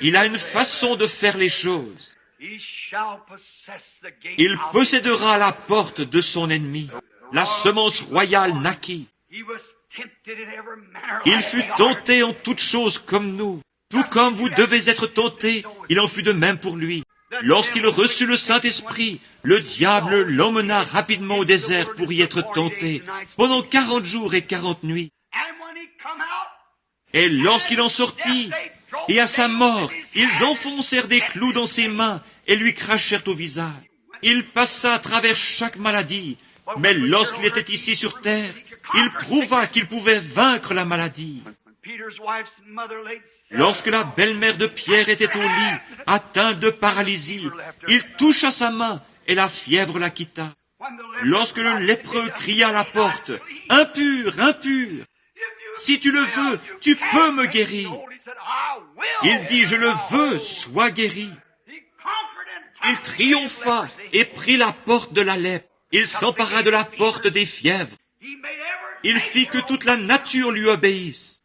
Il a une façon de faire les choses. Il possédera la porte de son ennemi. La semence royale naquit. Il fut tenté en toutes choses comme nous. Tout comme vous devez être tentés, il en fut de même pour lui. Lorsqu'il reçut le Saint-Esprit, le diable l'emmena rapidement au désert pour y être tenté, pendant 40 jours et 40 nuits. Et lorsqu'il en sortit, et à sa mort, ils enfoncèrent des clous dans ses mains et lui crachèrent au visage. Il passa à travers chaque maladie, mais lorsqu'il était ici sur terre, il prouva qu'il pouvait vaincre la maladie. Lorsque la belle-mère de Pierre était au lit, atteinte de paralysie, il toucha sa main et la fièvre la quitta. Lorsque le lépreux cria à la porte, « Impur, impur, si tu le veux, tu peux me guérir. » Il dit, « Je le veux, sois guéri. » Il triompha et prit la porte de la lèpre. Il s'empara de la porte des fièvres. Il fit que toute la nature lui obéisse.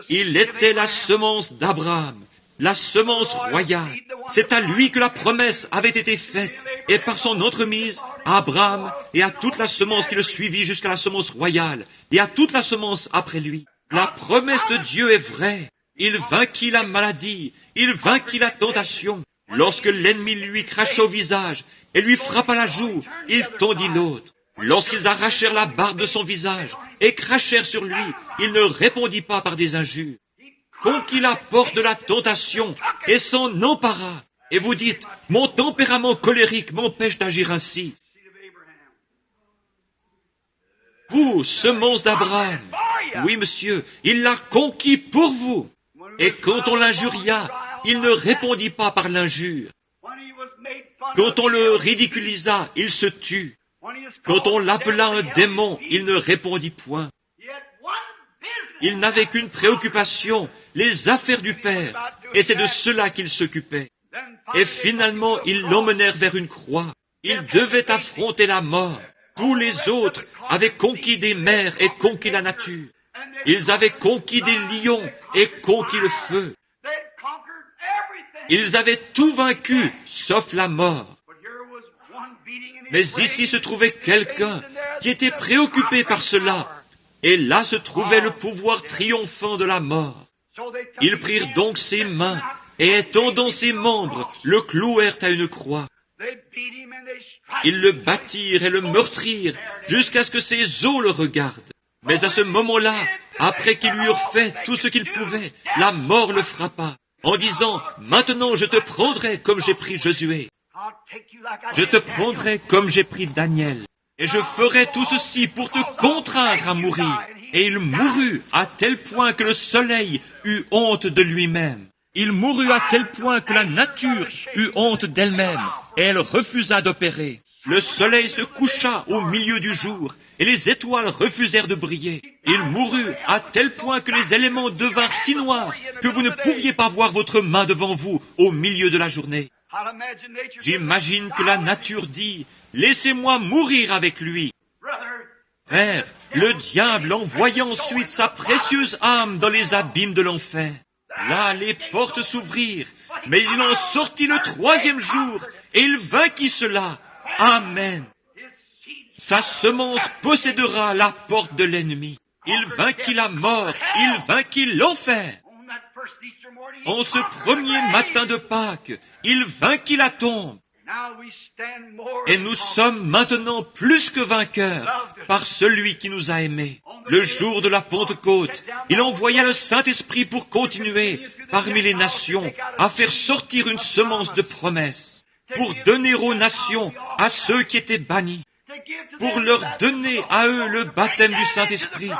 Il était la semence d'Abraham, la semence royale. C'est à lui que la promesse avait été faite, et par son entremise, à Abraham et à toute la semence qui le suivit jusqu'à la semence royale, et à toute la semence après lui. La promesse de Dieu est vraie. Il vainquit la maladie, il vainquit la tentation. Lorsque l'ennemi lui cracha au visage et lui frappa la joue, il tendit l'autre. Lorsqu'ils arrachèrent la barbe de son visage et crachèrent sur lui, il ne répondit pas par des injures. Conquit la porte de la tentation et s'en empara. Et vous dites, mon tempérament colérique m'empêche d'agir ainsi. Vous, semence d'Abraham, oui monsieur, il l'a conquis pour vous. Et quand on l'injuria, il ne répondit pas par l'injure. Quand on le ridiculisa, il se tut. Quand on l'appela un démon, il ne répondit point. Il n'avait qu'une préoccupation, les affaires du Père, et c'est de cela qu'il s'occupait. Et finalement, ils l'emmenèrent vers une croix. Il devait affronter la mort. Tous les autres avaient conquis des mers et conquis la nature. Ils avaient conquis des lions et conquis le feu. Ils avaient tout vaincu, sauf la mort. Mais ici se trouvait quelqu'un qui était préoccupé par cela, et là se trouvait le pouvoir triomphant de la mort. Ils prirent donc ses mains, et étendant ses membres, le clouèrent à une croix. Ils le battirent et le meurtrirent, jusqu'à ce que ses os le regardent. Mais à ce moment-là, après qu'ils lui eurent fait tout ce qu'ils pouvaient, la mort le frappa, en disant, « Maintenant je te prendrai comme j'ai pris Josué. Je te prendrai comme j'ai pris Daniel. Et je ferai tout ceci pour te contraindre à mourir. » Et il mourut à tel point que le soleil eut honte de lui-même. Il mourut à tel point que la nature eut honte d'elle-même, et elle refusa d'opérer. Le soleil se coucha au milieu du jour, et les étoiles refusèrent de briller. Il mourut à tel point que les éléments devinrent si noirs que vous ne pouviez pas voir votre main devant vous au milieu de la journée. J'imagine que la nature dit, « Laissez-moi mourir avec lui. » Frère, le diable envoya ensuite sa précieuse âme dans les abîmes de l'enfer. Là, les portes s'ouvrirent, mais il en sortit le 3e jour, et il vainquit cela. Amen. Sa semence possédera la porte de l'ennemi. Il vainquit la mort, il vainquit l'enfer. En ce premier matin de Pâques, il vainquit la tombe. Et nous sommes maintenant plus que vainqueurs par celui qui nous a aimés. Le jour de la Pentecôte, il envoya le Saint-Esprit pour continuer parmi les nations à faire sortir une semence de promesses, pour donner aux nations, à ceux qui étaient bannis, pour leur donner à eux le baptême du Saint-Esprit,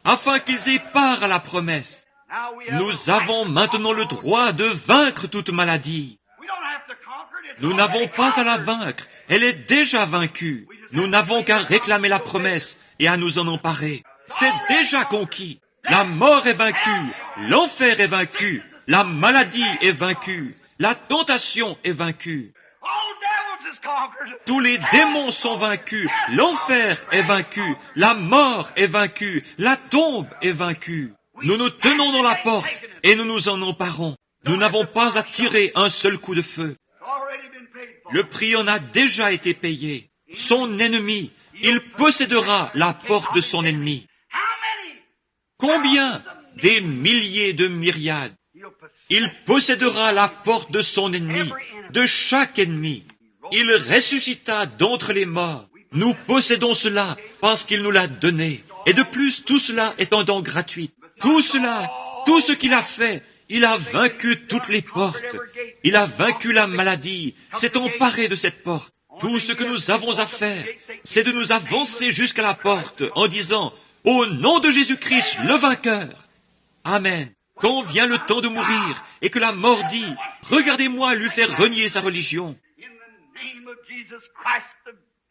afin qu'ils aient part à la promesse. Nous avons maintenant le droit de vaincre toute maladie. Nous n'avons pas à la vaincre, elle est déjà vaincue. Nous n'avons qu'à réclamer la promesse et à nous en emparer. C'est déjà conquis. La mort est vaincue, l'enfer est vaincu, la maladie est vaincue, la tentation est vaincue. Tous les démons sont vaincus, l'enfer est vaincu, la mort est vaincue, la tombe est vaincue. Nous nous tenons dans la porte et nous nous en emparons. Nous n'avons pas à tirer un seul coup de feu. Le prix en a déjà été payé. Son ennemi, il possédera la porte de son ennemi. Combien? Des milliers de myriades. Il possédera la porte de son ennemi, de chaque ennemi. Il ressuscita d'entre les morts. Nous possédons cela parce qu'il nous l'a donné. Et de plus, tout cela est en don gratuit. Tout cela, tout ce qu'il a fait, il a vaincu toutes les portes. Il a vaincu la maladie, s'est emparé de cette porte. Tout ce que nous avons à faire, c'est de nous avancer jusqu'à la porte en disant « Au nom de Jésus-Christ, le vainqueur !» Amen. Quand vient le temps de mourir et que la mort dit « Regardez-moi lui faire renier sa religion !»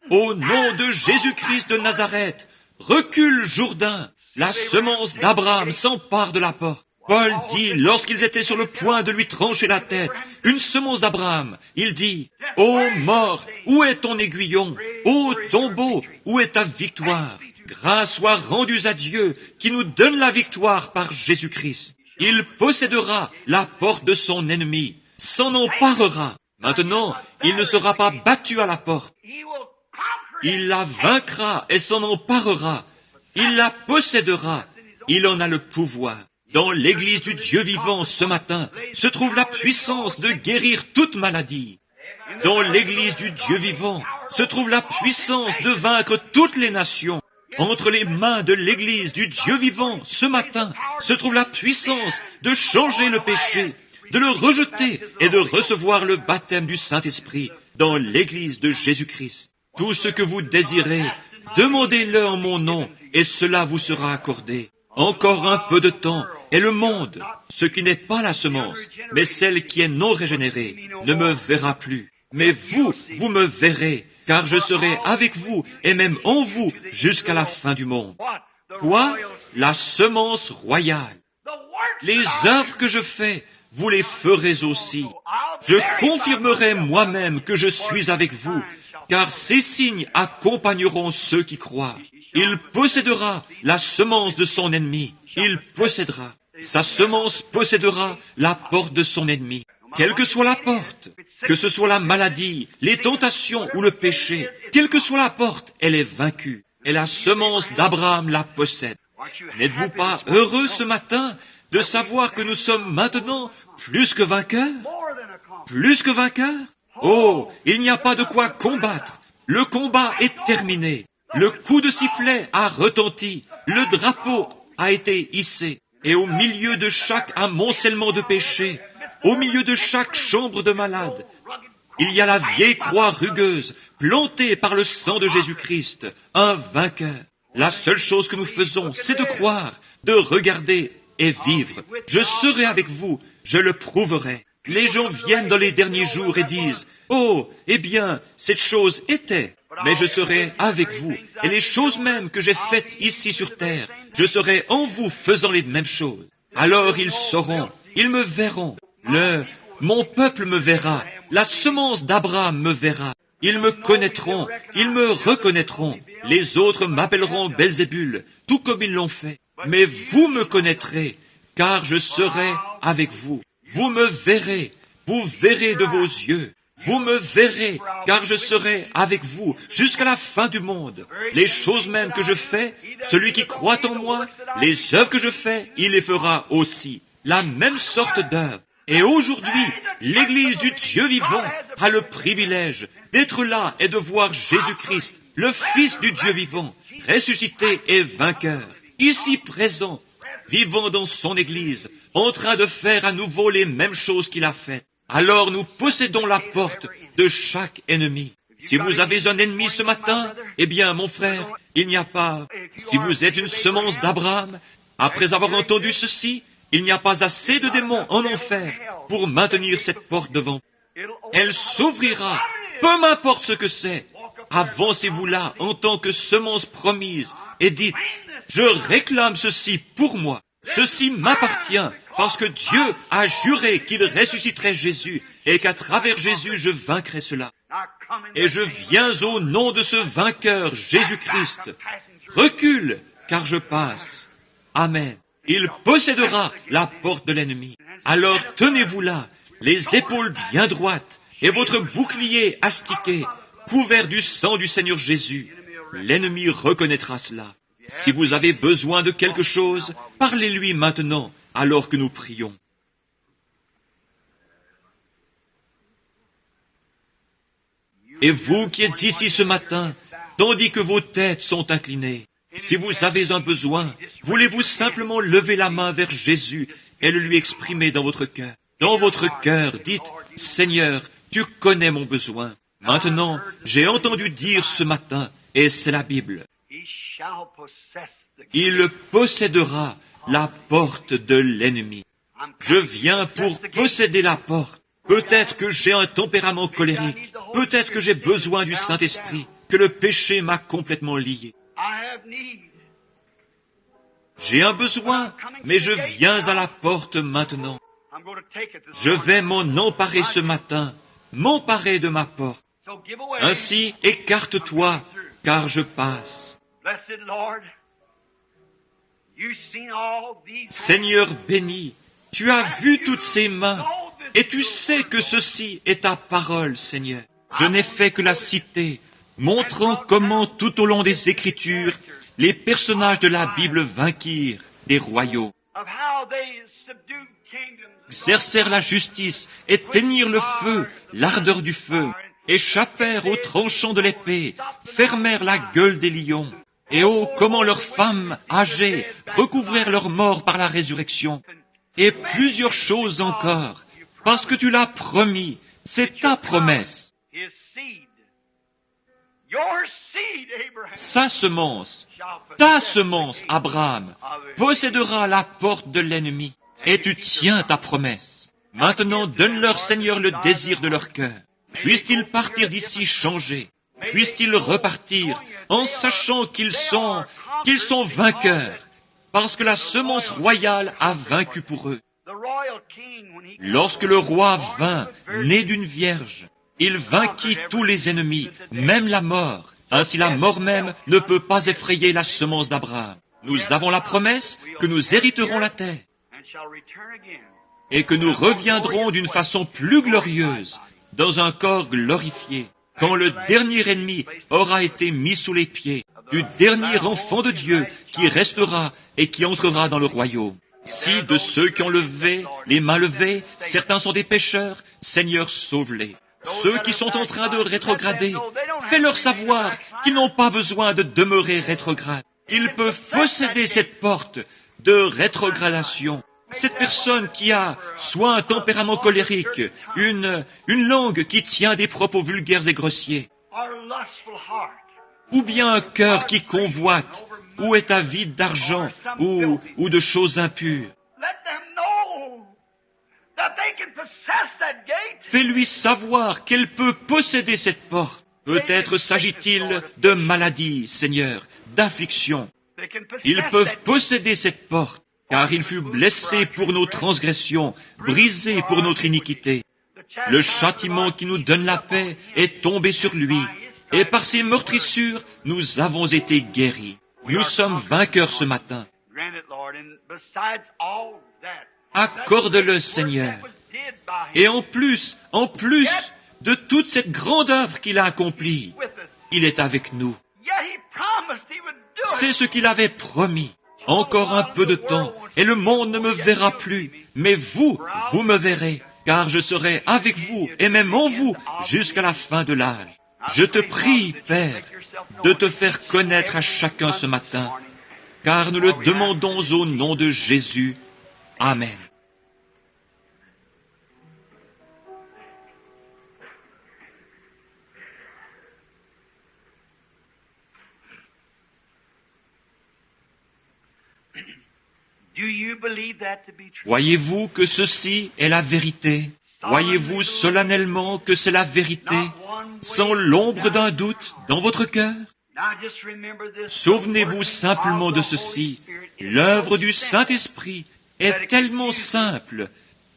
Au nom de Jésus-Christ de Nazareth, recule Jourdain. La semence d'Abraham s'empare de la porte. Paul dit, lorsqu'ils étaient sur le point de lui trancher la tête, une semence d'Abraham, il dit, « Ô mort, où est ton aiguillon? Ô tombeau, où est ta victoire? Grâce soit rendue à Dieu qui nous donne la victoire par Jésus-Christ. Il possédera la porte de son ennemi, s'en emparera. Maintenant, il ne sera pas battu à la porte. Il la vaincra et s'en emparera. Il la possédera. Il en a le pouvoir. » Dans l'église du Dieu vivant ce matin se trouve la puissance de guérir toute maladie. Dans l'église du Dieu vivant se trouve la puissance de vaincre toutes les nations. Entre les mains de l'église du Dieu vivant ce matin se trouve la puissance de changer le péché, de le rejeter et de recevoir le baptême du Saint-Esprit dans l'église de Jésus-Christ. Tout ce que vous désirez, demandez-le en mon nom et cela vous sera accordé. Encore un peu de temps, et le monde, ce qui n'est pas la semence, mais celle qui est non régénérée, ne me verra plus. Mais vous, vous me verrez, car je serai avec vous, et même en vous, jusqu'à la fin du monde. Quoi? La semence royale. Les œuvres que je fais, vous les ferez aussi. Je confirmerai moi-même que je suis avec vous, car ces signes accompagneront ceux qui croient. Il possédera la semence de son ennemi. Il possédera. Sa semence possédera la porte de son ennemi. Quelle que soit la porte, que ce soit la maladie, les tentations ou le péché, quelle que soit la porte, elle est vaincue. Et la semence d'Abraham la possède. N'êtes-vous pas heureux ce matin de savoir que nous sommes maintenant plus que vainqueurs? Plus que vainqueurs? Oh, il n'y a pas de quoi combattre. Le combat est terminé. Le coup de sifflet a retenti, le drapeau a été hissé, et au milieu de chaque amoncellement de péché, au milieu de chaque chambre de malade, il y a la vieille croix rugueuse, plantée par le sang de Jésus-Christ, un vainqueur. La seule chose que nous faisons, c'est de croire, de regarder et vivre. Je serai avec vous, je le prouverai. Les gens viennent dans les derniers jours et disent, « Oh, eh bien, cette chose était. » Mais je serai avec vous, et les choses mêmes que j'ai faites ici sur terre, je serai en vous faisant les mêmes choses. Alors ils sauront, ils me verront. Mon peuple me verra, la semence d'Abraham me verra. Ils me connaîtront, ils me reconnaîtront. Les autres m'appelleront Belzébul, tout comme ils l'ont fait. Mais vous me connaîtrez, car je serai avec vous. Vous me verrez, vous verrez de vos yeux. Vous me verrez, car je serai avec vous jusqu'à la fin du monde. Les choses mêmes que je fais, celui qui croit en moi, les œuvres que je fais, il les fera aussi. la même sorte d'œuvre. Et aujourd'hui, l'Église du Dieu vivant a le privilège d'être là et de voir Jésus-Christ, le Fils du Dieu vivant, ressuscité et vainqueur, ici présent, vivant dans son Église, en train de faire à nouveau les mêmes choses qu'il a faites. Alors nous possédons la porte de chaque ennemi. Si vous avez un ennemi ce matin, eh bien, mon frère, il n'y a pas... Si vous êtes une semence d'Abraham, après avoir entendu ceci, il n'y a pas assez de démons en enfer pour maintenir cette porte devant. Elle s'ouvrira, peu m'importe ce que c'est. Avancez-vous là en tant que semence promise et dites, je réclame ceci pour moi. Ceci m'appartient parce que Dieu a juré qu'il ressusciterait Jésus et qu'à travers Jésus je vaincrai cela. Et je viens au nom de ce vainqueur, Jésus-Christ. Recule, car je passe. Amen. Il possédera la porte de l'ennemi. Alors tenez-vous là, les épaules bien droites et votre bouclier astiqué, couvert du sang du Seigneur Jésus. L'ennemi reconnaîtra cela. Si vous avez besoin de quelque chose, parlez-lui maintenant, alors que nous prions. Et vous qui êtes ici ce matin, tandis que vos têtes sont inclinées, si vous avez un besoin, voulez-vous simplement lever la main vers Jésus et le lui exprimer dans votre cœur? Dans votre cœur, dites, Seigneur, tu connais mon besoin. Maintenant, j'ai entendu dire ce matin, et c'est la Bible, il possédera la porte de l'ennemi. Je viens pour posséder la porte. Peut-être que j'ai un tempérament colérique. Peut-être que j'ai besoin du Saint-Esprit, que le péché m'a complètement lié. J'ai un besoin, mais je viens à la porte maintenant. Je vais m'en emparer ce matin, m'emparer de ma porte. Ainsi, écarte-toi, car je passe. Seigneur béni, tu as vu toutes ces mains, et tu sais que ceci est ta parole, Seigneur. Je n'ai fait que la citer, montrant comment tout au long des Écritures, les personnages de la Bible vainquirent des royaumes, exercèrent la justice, éteignirent le feu, l'ardeur du feu, échappèrent aux tranchants de l'épée, fermèrent la gueule des lions. Et oh, comment leurs femmes âgées recouvrèrent leur mort par la résurrection. Et plusieurs choses encore, parce que tu l'as promis, c'est ta promesse. Sa semence, ta semence, Abraham, possédera la porte de l'ennemi, et tu tiens ta promesse. Maintenant, donne-leur, Seigneur, le désir de leur cœur. Puissent-ils partir d'ici changés? Puissent-ils repartir en sachant qu'ils sont vainqueurs, parce que la semence royale a vaincu pour eux. Lorsque le roi vint, né d'une vierge, il vainquit tous les ennemis, même la mort. Ainsi la mort même ne peut pas effrayer la semence d'Abraham. Nous avons la promesse que nous hériterons la terre et que nous reviendrons d'une façon plus glorieuse, dans un corps glorifié, quand le dernier ennemi aura été mis sous les pieds du dernier enfant de Dieu qui restera et qui entrera dans le royaume. Si de ceux qui ont levé, les mains levées, certains sont des pécheurs, Seigneur, sauve-les. Ceux qui sont en train de rétrograder, fais-leur savoir qu'ils n'ont pas besoin de demeurer rétrogrades. Ils peuvent posséder cette porte de rétrogradation. Cette personne qui a soit un tempérament colérique, une langue qui tient des propos vulgaires et grossiers, ou bien un cœur qui convoite, ou est avide d'argent, ou de choses impures. Fais-lui savoir qu'elle peut posséder cette porte. Peut-être s'agit-il de maladie, Seigneur, d'affliction. Ils peuvent posséder cette porte, car il fut blessé pour nos transgressions, brisé pour notre iniquité. Le châtiment qui nous donne la paix est tombé sur lui, et par ses meurtrissures, nous avons été guéris. Nous sommes vainqueurs ce matin. Accorde-le, Seigneur. Et en plus de toute cette grande œuvre qu'il a accomplie, il est avec nous. C'est ce qu'il avait promis. Encore un peu de temps, et le monde ne me verra plus, Mais vous, vous me verrez, car je serai avec vous et même en vous jusqu'à la fin de l'âge. Je te prie, Père, de te faire connaître à chacun ce matin, car nous le demandons au nom de Jésus. Amen. Voyez-vous que ceci est la vérité? Voyez-vous solennellement que c'est la vérité, sans l'ombre d'un doute dans votre cœur? Souvenez-vous simplement de ceci. L'œuvre du Saint-Esprit est tellement simple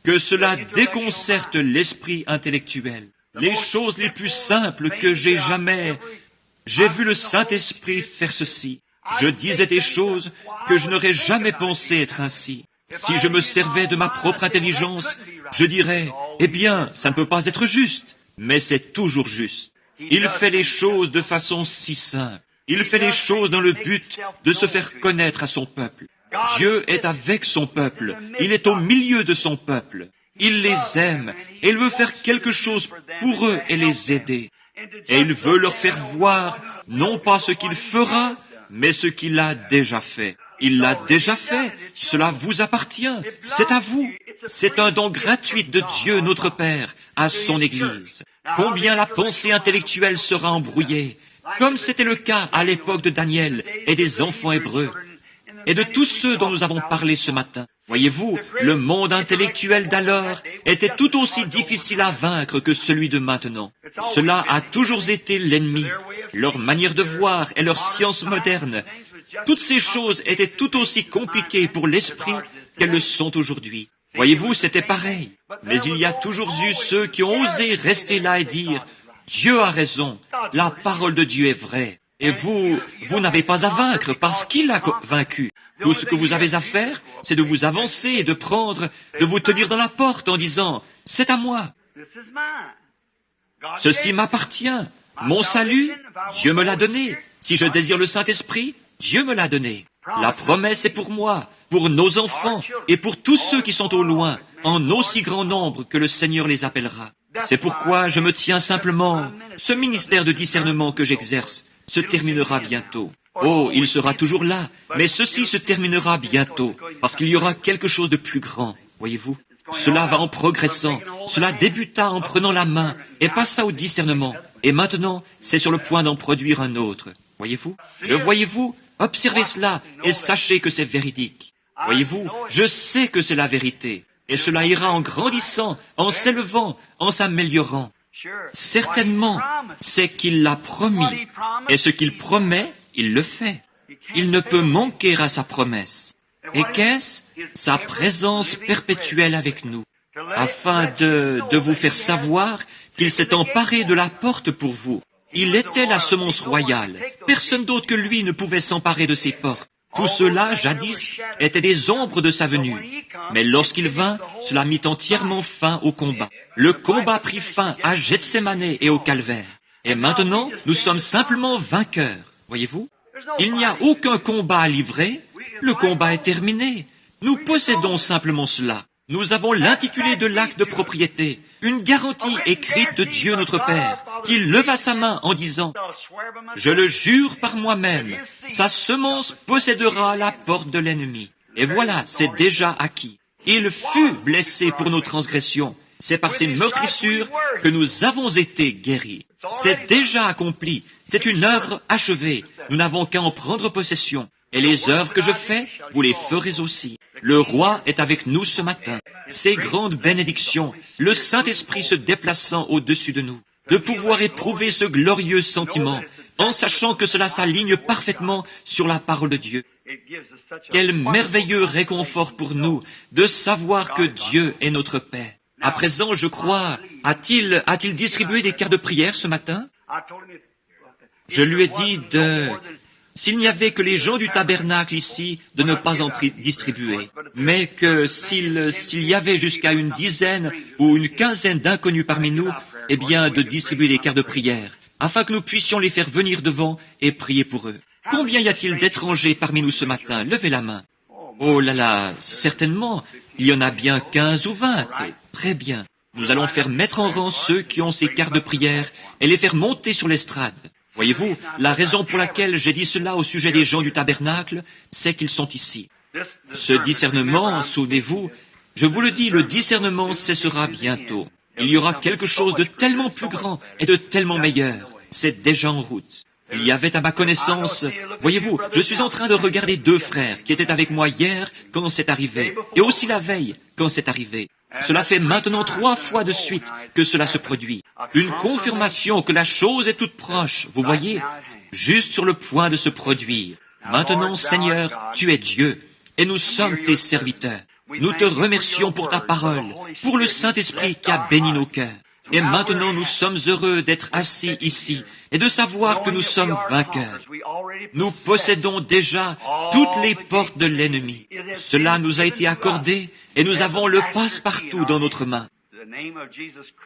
que cela déconcerte l'esprit intellectuel. Les choses les plus simples que j'ai vu le Saint-Esprit faire ceci. Je disais des choses que je n'aurais jamais pensé être ainsi. Si je me servais de ma propre intelligence, je dirais, eh bien, ça ne peut pas être juste, mais c'est toujours juste. Il fait les choses de façon si simple. Il fait les choses dans le but de se faire connaître à son peuple. Dieu est avec son peuple. Il est au milieu de son peuple. Il les aime et il veut faire quelque chose pour eux et les aider. Et il veut leur faire voir non pas ce qu'il fera, mais ce qu'il a déjà fait. Il l'a déjà fait, cela vous appartient, c'est à vous. C'est un don gratuit de Dieu notre Père à son Église. Combien la pensée intellectuelle sera embrouillée, comme c'était le cas à l'époque de Daniel et des enfants hébreux, et de tous ceux dont nous avons parlé ce matin. Voyez-vous, le monde intellectuel d'alors était tout aussi difficile à vaincre que celui de maintenant. Cela a toujours été l'ennemi. Leur manière de voir et leur science moderne, toutes ces choses étaient tout aussi compliquées pour l'esprit qu'elles le sont aujourd'hui. Voyez-vous, c'était pareil. Mais il y a toujours eu ceux qui ont osé rester là et dire « Dieu a raison, la parole de Dieu est vraie. » Et vous n'avez pas à vaincre parce qu'il a vaincu. Tout ce que vous avez à faire, c'est de vous avancer et de vous tenir dans la porte en disant « C'est à moi. Ceci m'appartient. Mon salut, Dieu me l'a donné. Si je désire le Saint-Esprit, Dieu me l'a donné. La promesse est pour moi, pour nos enfants et pour tous ceux qui sont au loin, en aussi grand nombre que le Seigneur les appellera. C'est pourquoi je me tiens simplement. Ce ministère de discernement que j'exerce se terminera bientôt. Oh, il sera toujours là, mais ceci se terminera bientôt, parce qu'il y aura quelque chose de plus grand, voyez-vous. Cela va en progressant, cela débuta en prenant la main et passa au discernement, et maintenant c'est sur le point d'en produire un autre, voyez-vous. Le voyez-vous? Observez cela et sachez que c'est véridique. Voyez-vous, je sais que c'est la vérité, et cela ira en grandissant, en s'élevant, en s'améliorant. Certainement, c'est qu'il l'a promis, et ce qu'il promet, il le fait. Il ne peut manquer à sa promesse. Et qu'est-ce? Sa présence perpétuelle avec nous, afin de vous faire savoir qu'il s'est emparé de la porte pour vous. Il était la semence royale. Personne d'autre que lui ne pouvait s'emparer de ses portes. Tout cela, jadis, étaient des ombres de sa venue. Mais lorsqu'il vint, cela mit entièrement fin au combat. Le combat prit fin à Gethsémané et au calvaire. Et maintenant, nous sommes simplement vainqueurs. Voyez-vous? Il n'y a aucun combat à livrer. Le combat est terminé. Nous possédons simplement cela. Nous avons l'intitulé de l'acte de propriété, une garantie écrite de Dieu notre Père, qui leva sa main en disant « Je le jure par moi-même, sa semence possédera la porte de l'ennemi. » Et voilà, c'est déjà acquis. Il fut blessé pour nos transgressions. C'est par ses meurtrissures que nous avons été guéris. C'est déjà accompli. C'est une œuvre achevée. Nous n'avons qu'à en prendre possession. Et les œuvres que je fais, vous les ferez aussi. Le roi est avec nous ce matin. Ces grandes bénédictions, le Saint-Esprit se déplaçant au-dessus de nous, de pouvoir éprouver ce glorieux sentiment, en sachant que cela s'aligne parfaitement sur la parole de Dieu. Quel merveilleux réconfort pour nous de savoir que Dieu est notre Père. À présent, je crois, a-t-il distribué des cartes de prière ce matin? Je lui ai dit s'il n'y avait que les gens du tabernacle ici, de ne pas en distribuer, mais que s'il y avait jusqu'à une dizaine ou une quinzaine d'inconnus parmi nous, eh bien, de distribuer des cartes de prière, afin que nous puissions les faire venir devant et prier pour eux. Combien y a-t-il d'étrangers parmi nous ce matin? Levez la main. Oh là là, certainement, Il y en a bien 15 ou 20. Très bien. Nous allons faire mettre en rang ceux qui ont ces cartes de prière et les faire monter sur l'estrade. Voyez-vous, la raison pour laquelle j'ai dit cela au sujet des gens du tabernacle, c'est qu'ils sont ici. Ce discernement, souvenez-vous, je vous le dis, le discernement cessera bientôt. Il y aura quelque chose de tellement plus grand et de tellement meilleur. C'est déjà en route. Il y avait à ma connaissance, voyez-vous, je suis en train de regarder 2 frères qui étaient avec moi hier quand c'est arrivé, et aussi la veille quand c'est arrivé. Cela fait maintenant 3 fois de suite que cela se produit. Une confirmation que la chose est toute proche, vous voyez, juste sur le point de se produire. Maintenant, Seigneur, tu es Dieu, et nous sommes tes serviteurs. Nous te remercions pour ta parole, pour le Saint-Esprit qui a béni nos cœurs. Et maintenant, nous sommes heureux d'être assis ici et de savoir que nous sommes vainqueurs. Nous possédons déjà toutes les portes de l'ennemi. Cela nous a été accordé et nous avons le passe-partout dans notre main.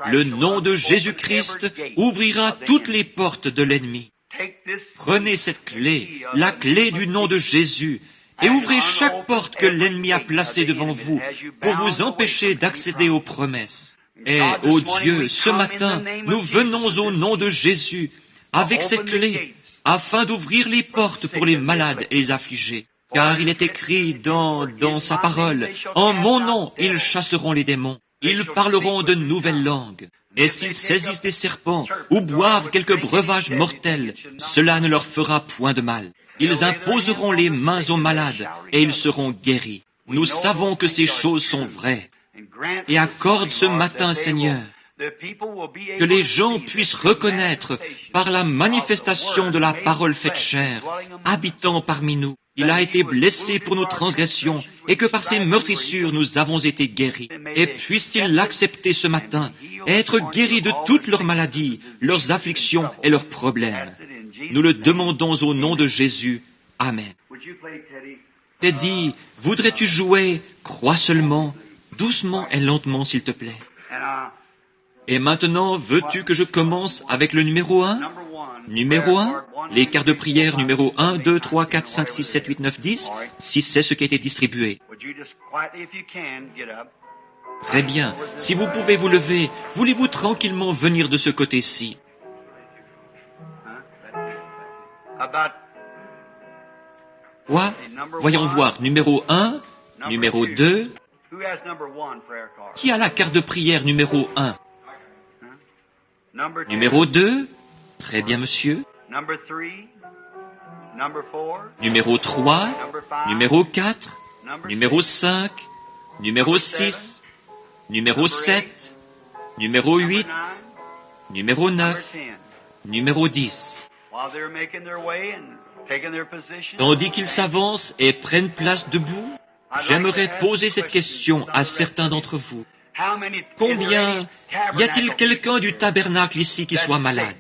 Le nom de Jésus-Christ ouvrira toutes les portes de l'ennemi. Prenez cette clé, la clé du nom de Jésus, et ouvrez chaque porte que l'ennemi a placée devant vous pour vous empêcher d'accéder aux promesses. Et, ô Dieu, ce matin, nous venons au nom de Jésus avec cette clé afin d'ouvrir les portes pour les malades et les affligés. Car il est écrit dans sa parole, « En mon nom, ils chasseront les démons. Ils parleront de nouvelles langues. Et s'ils saisissent des serpents ou boivent quelques breuvages mortels, cela ne leur fera point de mal. Ils imposeront les mains aux malades et ils seront guéris. » Nous savons que ces choses sont vraies. Et accorde ce matin, Seigneur, que les gens puissent reconnaître par la manifestation de la parole faite chair, habitant parmi nous, il a été blessé pour nos transgressions et que par ses meurtrissures nous avons été guéris. Et puissent-ils l'accepter ce matin, et être guéris de toutes leurs maladies, leurs afflictions et leurs problèmes. Nous le demandons au nom de Jésus. Amen. Teddy, voudrais-tu jouer « Crois seulement » doucement et lentement, s'il te plaît. Et maintenant, veux-tu que je commence avec le numéro 1? Numéro 1, les cartes de prière numéro 1, 2, 3, 4, 5, 6, 7, 8, 9, 10, si c'est ce qui a été distribué. Très bien. Si vous pouvez vous lever, voulez-vous tranquillement venir de ce côté-ci? Quoi? Voyons voir. Numéro 1, numéro 2. Qui a la carte de prière numéro 1? Numéro 2. Très bien, monsieur. Numéro 3. Numéro 4. Numéro 5. Numéro 6. Numéro 7. Numéro 8. Numéro 9. Numéro 10. Tandis qu'ils s'avancent et prennent place debout, j'aimerais poser cette question à certains d'entre vous. Combien y a-t-il quelqu'un du tabernacle ici qui soit malade?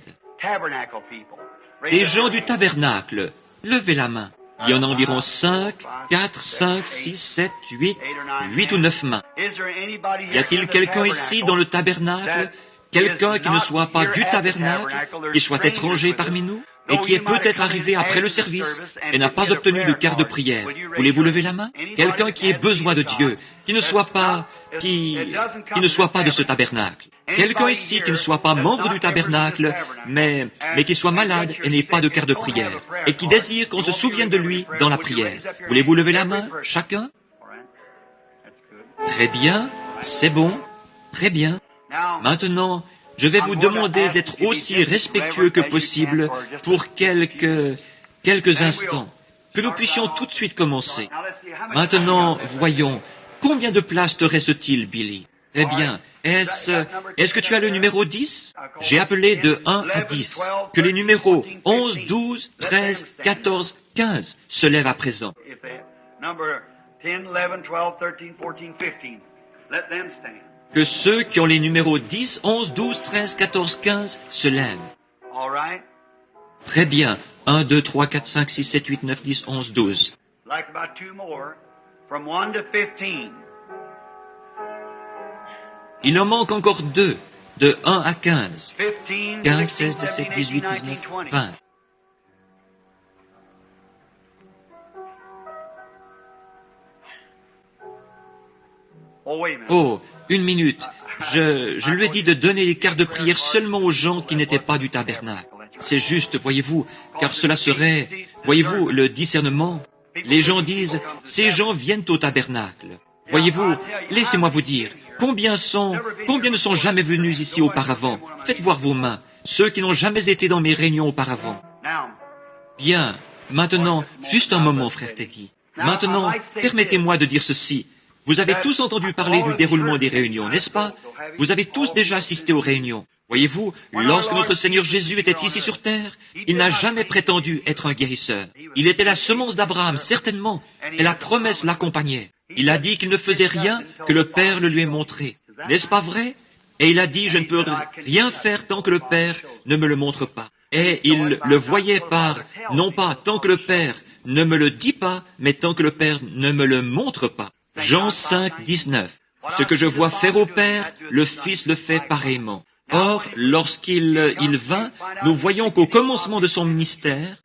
Des gens du tabernacle, levez la main. Il y en a environ 5, 4, 5, 6, 7, 8 ou 9 mains. Y a-t-il quelqu'un ici dans le tabernacle, quelqu'un qui ne soit pas du tabernacle, qui soit étranger parmi nous, et qui est peut-être arrivé après le service et n'a pas obtenu de carte de prière? Voulez-vous lever la main? Quelqu'un qui ait besoin de Dieu, qui ne soit pas de ce tabernacle. Quelqu'un ici qui ne soit pas membre du tabernacle, mais qui soit malade et n'ait pas de carte de prière, et qui désire qu'on se souvienne de lui dans la prière. Voulez-vous lever la main, chacun? Très bien, c'est bon, très bien. Maintenant, je vais vous demander d'être aussi respectueux que possible pour quelques instants, que nous puissions tout de suite commencer. Maintenant, voyons, combien de places te reste-t-il, Billy? Eh bien, est-ce que tu as le numéro 10? J'ai appelé de 1 à 10. Que les numéros 11, 12, 13, 14, 15 se lèvent à présent. Que ceux qui ont les numéros 10, 11, 12, 13, 14, 15 se lèvent. Très bien. 1, 2, 3, 4, 5, 6, 7, 8, 9, 10, 11, 12. Il en manque encore 2, de 1 à 15. 15, 16, 17, 18, 19, 20. Oh, une minute. Je lui ai dit de donner les cartes de prière seulement aux gens qui n'étaient pas du tabernacle. C'est juste, voyez-vous, car cela serait, voyez-vous, le discernement. Les gens disent, ces gens viennent au tabernacle. Voyez-vous, laissez-moi vous dire, combien ne sont jamais venus ici auparavant? Faites voir vos mains, ceux qui n'ont jamais été dans mes réunions auparavant. Bien, maintenant, juste un moment, frère Tegui. Maintenant, permettez-moi de dire ceci. Vous avez tous entendu parler du déroulement des réunions, n'est-ce pas? Vous avez tous déjà assisté aux réunions. Voyez-vous, lorsque notre Seigneur Jésus était ici sur terre, il n'a jamais prétendu être un guérisseur. Il était la semence d'Abraham, certainement, et la promesse l'accompagnait. Il a dit qu'il ne faisait rien que le Père le lui ait montré. N'est-ce pas vrai? Et il a dit, je ne peux rien faire tant que le Père ne me le montre pas. Et il le voyait non pas tant que le Père ne me le dit pas, mais tant que le Père ne me le montre pas. Jean 5, 19. Ce que je vois faire au Père, le Fils le fait pareillement. Or, lorsqu'il vint, nous voyons qu'au commencement de son ministère,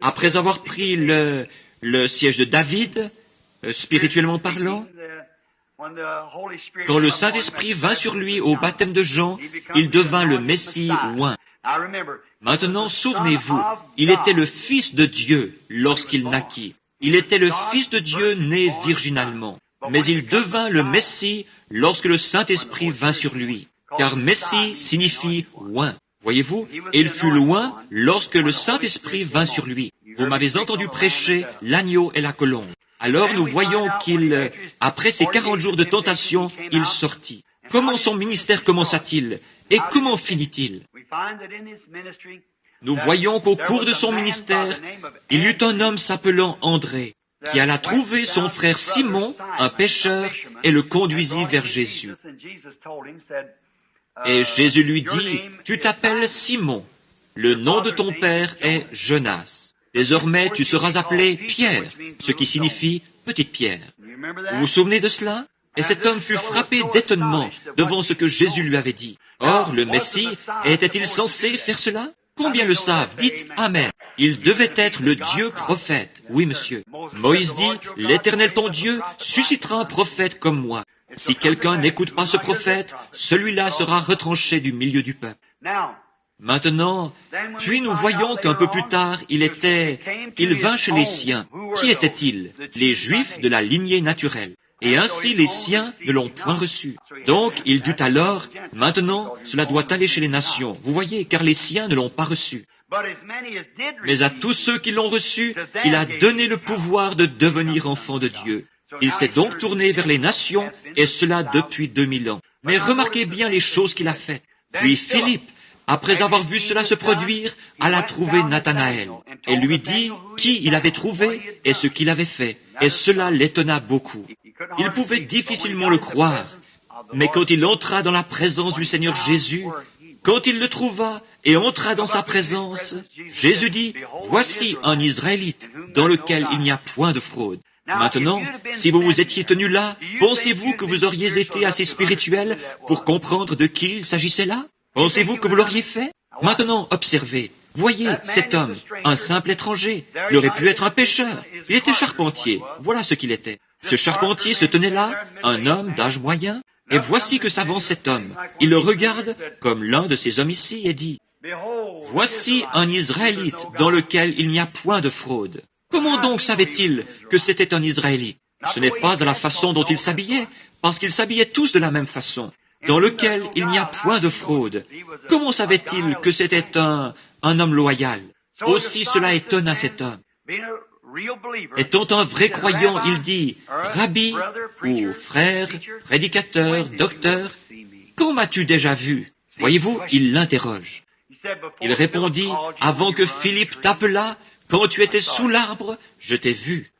après avoir pris le siège de David, spirituellement parlant, quand le Saint-Esprit vint sur lui au baptême de Jean, il devint le Messie oint. Maintenant, souvenez-vous, il était le Fils de Dieu lorsqu'il naquit. Il était le Fils de Dieu né virginalement. Mais il devint le Messie lorsque le Saint-Esprit vint sur lui. Car Messie signifie oint. Voyez-vous, et il fut loin lorsque le Saint-Esprit vint sur lui. Vous m'avez entendu prêcher l'agneau et la colombe. Alors nous voyons après ces 40 jours de tentation, il sortit. Comment son ministère commença-t-il? Et comment finit-il? Nous voyons qu'au cours de son ministère, il y eut un homme s'appelant André, qui alla trouver son frère Simon, un pêcheur, et le conduisit vers Jésus. Et Jésus lui dit, « Tu t'appelles Simon, le nom de ton père est Jonas. Désormais tu seras appelé Pierre, ce qui signifie petite pierre. » Vous vous souvenez de cela? Et cet homme fut frappé d'étonnement devant ce que Jésus lui avait dit. Or, le Messie, était-il censé faire cela? Combien le savent? Dites Amen. Il devait être le Dieu prophète. Oui, monsieur. Moïse dit, « L'Éternel ton Dieu suscitera un prophète comme moi. Si quelqu'un n'écoute pas ce prophète, celui-là sera retranché du milieu du peuple. » Maintenant, puis nous voyons qu'un peu plus tard, il vint chez les siens. Qui étaient-ils? Les Juifs de la lignée naturelle. Et ainsi les siens ne l'ont point reçu. Donc il dut alors, maintenant, cela doit aller chez les nations. Vous voyez, car les siens ne l'ont pas reçu. Mais à tous ceux qui l'ont reçu, il a donné le pouvoir de devenir enfants de Dieu. Il s'est donc tourné vers les nations, et cela depuis 2000 ans. Mais remarquez bien les choses qu'il a faites. Puis Philippe, après avoir vu cela se produire, alla trouver Nathanaël, et lui dit qui il avait trouvé et ce qu'il avait fait. Et cela l'étonna beaucoup. Il pouvait difficilement le croire. Mais quand il entra dans la présence du Seigneur Jésus, quand il le trouva et entra dans sa présence, Jésus dit, « Voici un Israélite dans lequel il n'y a point de fraude. » Maintenant, si vous vous étiez tenu là, pensez-vous que vous auriez été assez spirituel pour comprendre de qui il s'agissait là? Pensez-vous que vous l'auriez fait? Maintenant, observez. Voyez, cet homme, un simple étranger, il aurait pu être un pêcheur. Il était charpentier. Voilà ce qu'il était. Ce charpentier se tenait là, un homme d'âge moyen, et voici que s'avance cet homme. Il le regarde comme l'un de ces hommes ici et dit, « Voici un Israélite dans lequel il n'y a point de fraude. » Comment donc savait-il que c'était un Israélite? Ce n'est pas à la façon dont il s'habillait, parce qu'ils s'habillaient tous de la même façon, dans lequel il n'y a point de fraude. Comment savait-il que c'était un homme loyal? Aussi cela étonna cet homme. Étant un vrai croyant, il dit, « Rabbi, ou frère, prédicateur, docteur, quand m'as-tu déjà vu ?» Voyez-vous, il l'interroge. Il répondit, « Avant que Philippe t'appelât, quand tu étais sous l'arbre, je t'ai vu. »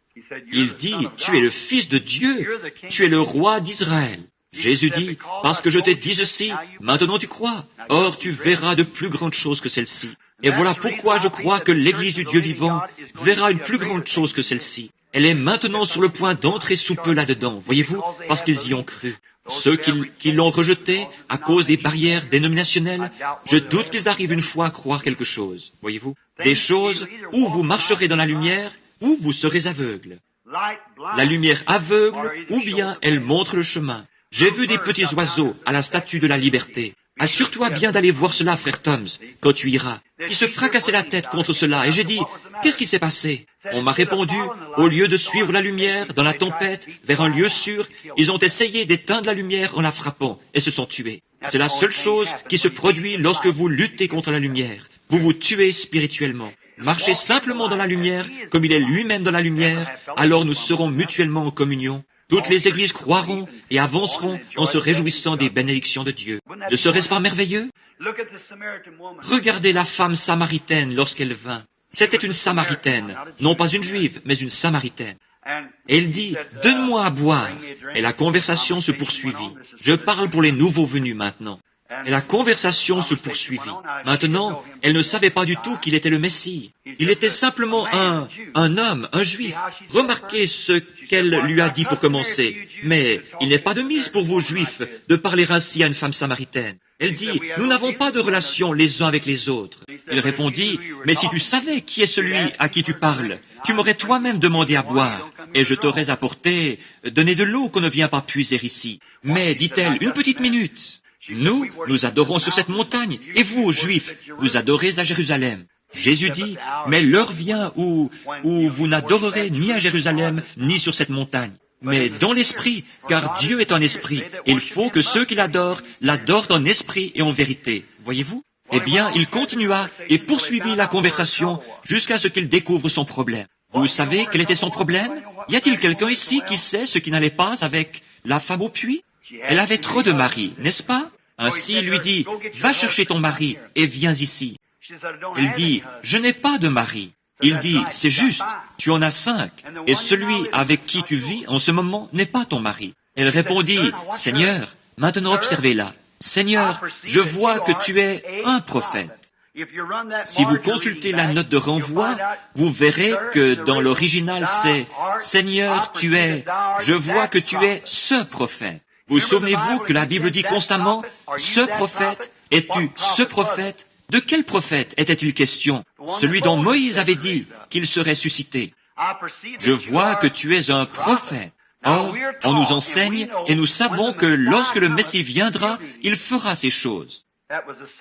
Il dit, « Tu es le Fils de Dieu, tu es le roi d'Israël. » Jésus dit, « Parce que je t'ai dit ceci, maintenant tu crois. Or tu verras de plus grandes choses que celle-ci. » Et voilà pourquoi je crois que l'Église du Dieu vivant verra une plus grande chose que celle-ci. Elle est maintenant sur le point d'entrer sous peu là-dedans, voyez-vous, parce qu'ils y ont cru. Ceux qui l'ont rejeté à cause des barrières dénominationnelles, je doute qu'ils arrivent une fois à croire quelque chose, voyez-vous. Des choses où vous marcherez dans la lumière, ou vous serez aveugles. La lumière aveugle ou bien elle montre le chemin. J'ai vu des petits oiseaux à la Statue de la Liberté. Assure-toi bien d'aller voir cela, frère Toms, quand tu iras. Ils se fracassaient la tête contre cela, et j'ai dit, qu'est-ce qui s'est passé? On m'a répondu, au lieu de suivre la lumière dans la tempête vers un lieu sûr, ils ont essayé d'éteindre la lumière en la frappant, et se sont tués. C'est la seule chose qui se produit lorsque vous luttez contre la lumière. Vous vous tuez spirituellement. Marchez simplement dans la lumière, comme il est lui-même dans la lumière, alors nous serons mutuellement en communion. Toutes les églises croiront et avanceront en se réjouissant des bénédictions de Dieu. Ne serait-ce pas merveilleux? Regardez la femme samaritaine lorsqu'elle vint. C'était une samaritaine, non pas une juive, mais une samaritaine. Elle dit, « Donne-moi à boire. » Et la conversation se poursuivit. Je parle pour les nouveaux venus maintenant. Et la conversation se poursuivit. Maintenant, elle ne savait pas du tout qu'il était le Messie. Il était simplement un homme, un juif. Remarquez ce qu'elle lui a dit pour commencer. Mais il n'est pas de mise pour vous, juifs, de parler ainsi à une femme samaritaine. Elle dit, nous n'avons pas de relation les uns avec les autres. Il répondit, mais si tu savais qui est celui à qui tu parles, tu m'aurais toi-même demandé à boire, et je t'aurais apporté, donné de l'eau qu'on ne vient pas puiser ici. Mais, dit-elle, une petite minute. Nous adorons sur cette montagne, et vous, juifs, vous adorez à Jérusalem. Jésus dit, mais l'heure vient où vous n'adorerez ni à Jérusalem, ni sur cette montagne, mais dans l'esprit, car Dieu est un esprit. Il faut que ceux qui l'adorent en esprit et en vérité. Voyez-vous? Eh bien, il continua et poursuivit la conversation jusqu'à ce qu'il découvre son problème. Vous savez quel était son problème? Y a-t-il quelqu'un ici qui sait ce qui n'allait pas avec la femme au puits? Elle avait trop de maris, n'est-ce pas? Ainsi, il lui dit, va chercher ton mari et viens ici. Elle dit, je n'ai pas de mari. Il dit, c'est juste, tu en as 5, et celui avec qui tu vis en ce moment n'est pas ton mari. Elle répondit, Seigneur, maintenant observez-la. Seigneur, je vois que tu es un prophète. Si vous consultez la note de renvoi, vous verrez que dans l'original c'est « Seigneur, je vois que tu es ce prophète ». Vous souvenez-vous que la Bible dit constamment « Ce prophète, es-tu ce prophète ?» De quel prophète était-il question? Celui dont Moïse avait dit qu'il serait suscité. Je vois que tu es un prophète. Or, on nous enseigne et nous savons que lorsque le Messie viendra, il fera ces choses.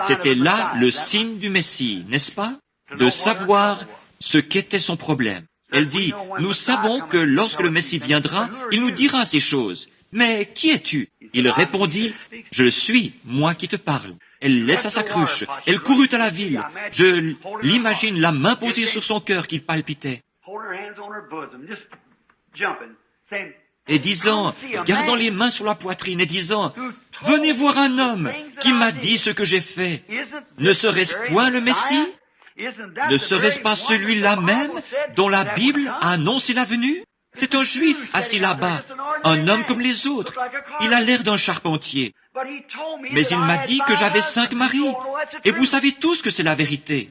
C'était là le signe du Messie, n'est-ce pas? De savoir ce qu'était son problème. Elle dit, nous savons que lorsque le Messie viendra, il nous dira ces choses. Mais qui es-tu? Il répondit, je suis, moi qui te parle. Elle laissa sa cruche, elle courut à la ville. Je l'imagine la main posée sur son cœur qui palpitait. Et disant, gardant les mains sur la poitrine et disant, venez voir un homme qui m'a dit ce que j'ai fait. Ne serait-ce point le Messie? Ne serait-ce pas celui-là même dont la Bible a annoncé la venue? C'est un juif assis là-bas, un homme comme les autres. Il a l'air d'un charpentier. Mais il m'a dit que j'avais 5 maris. Et vous savez tous que c'est la vérité.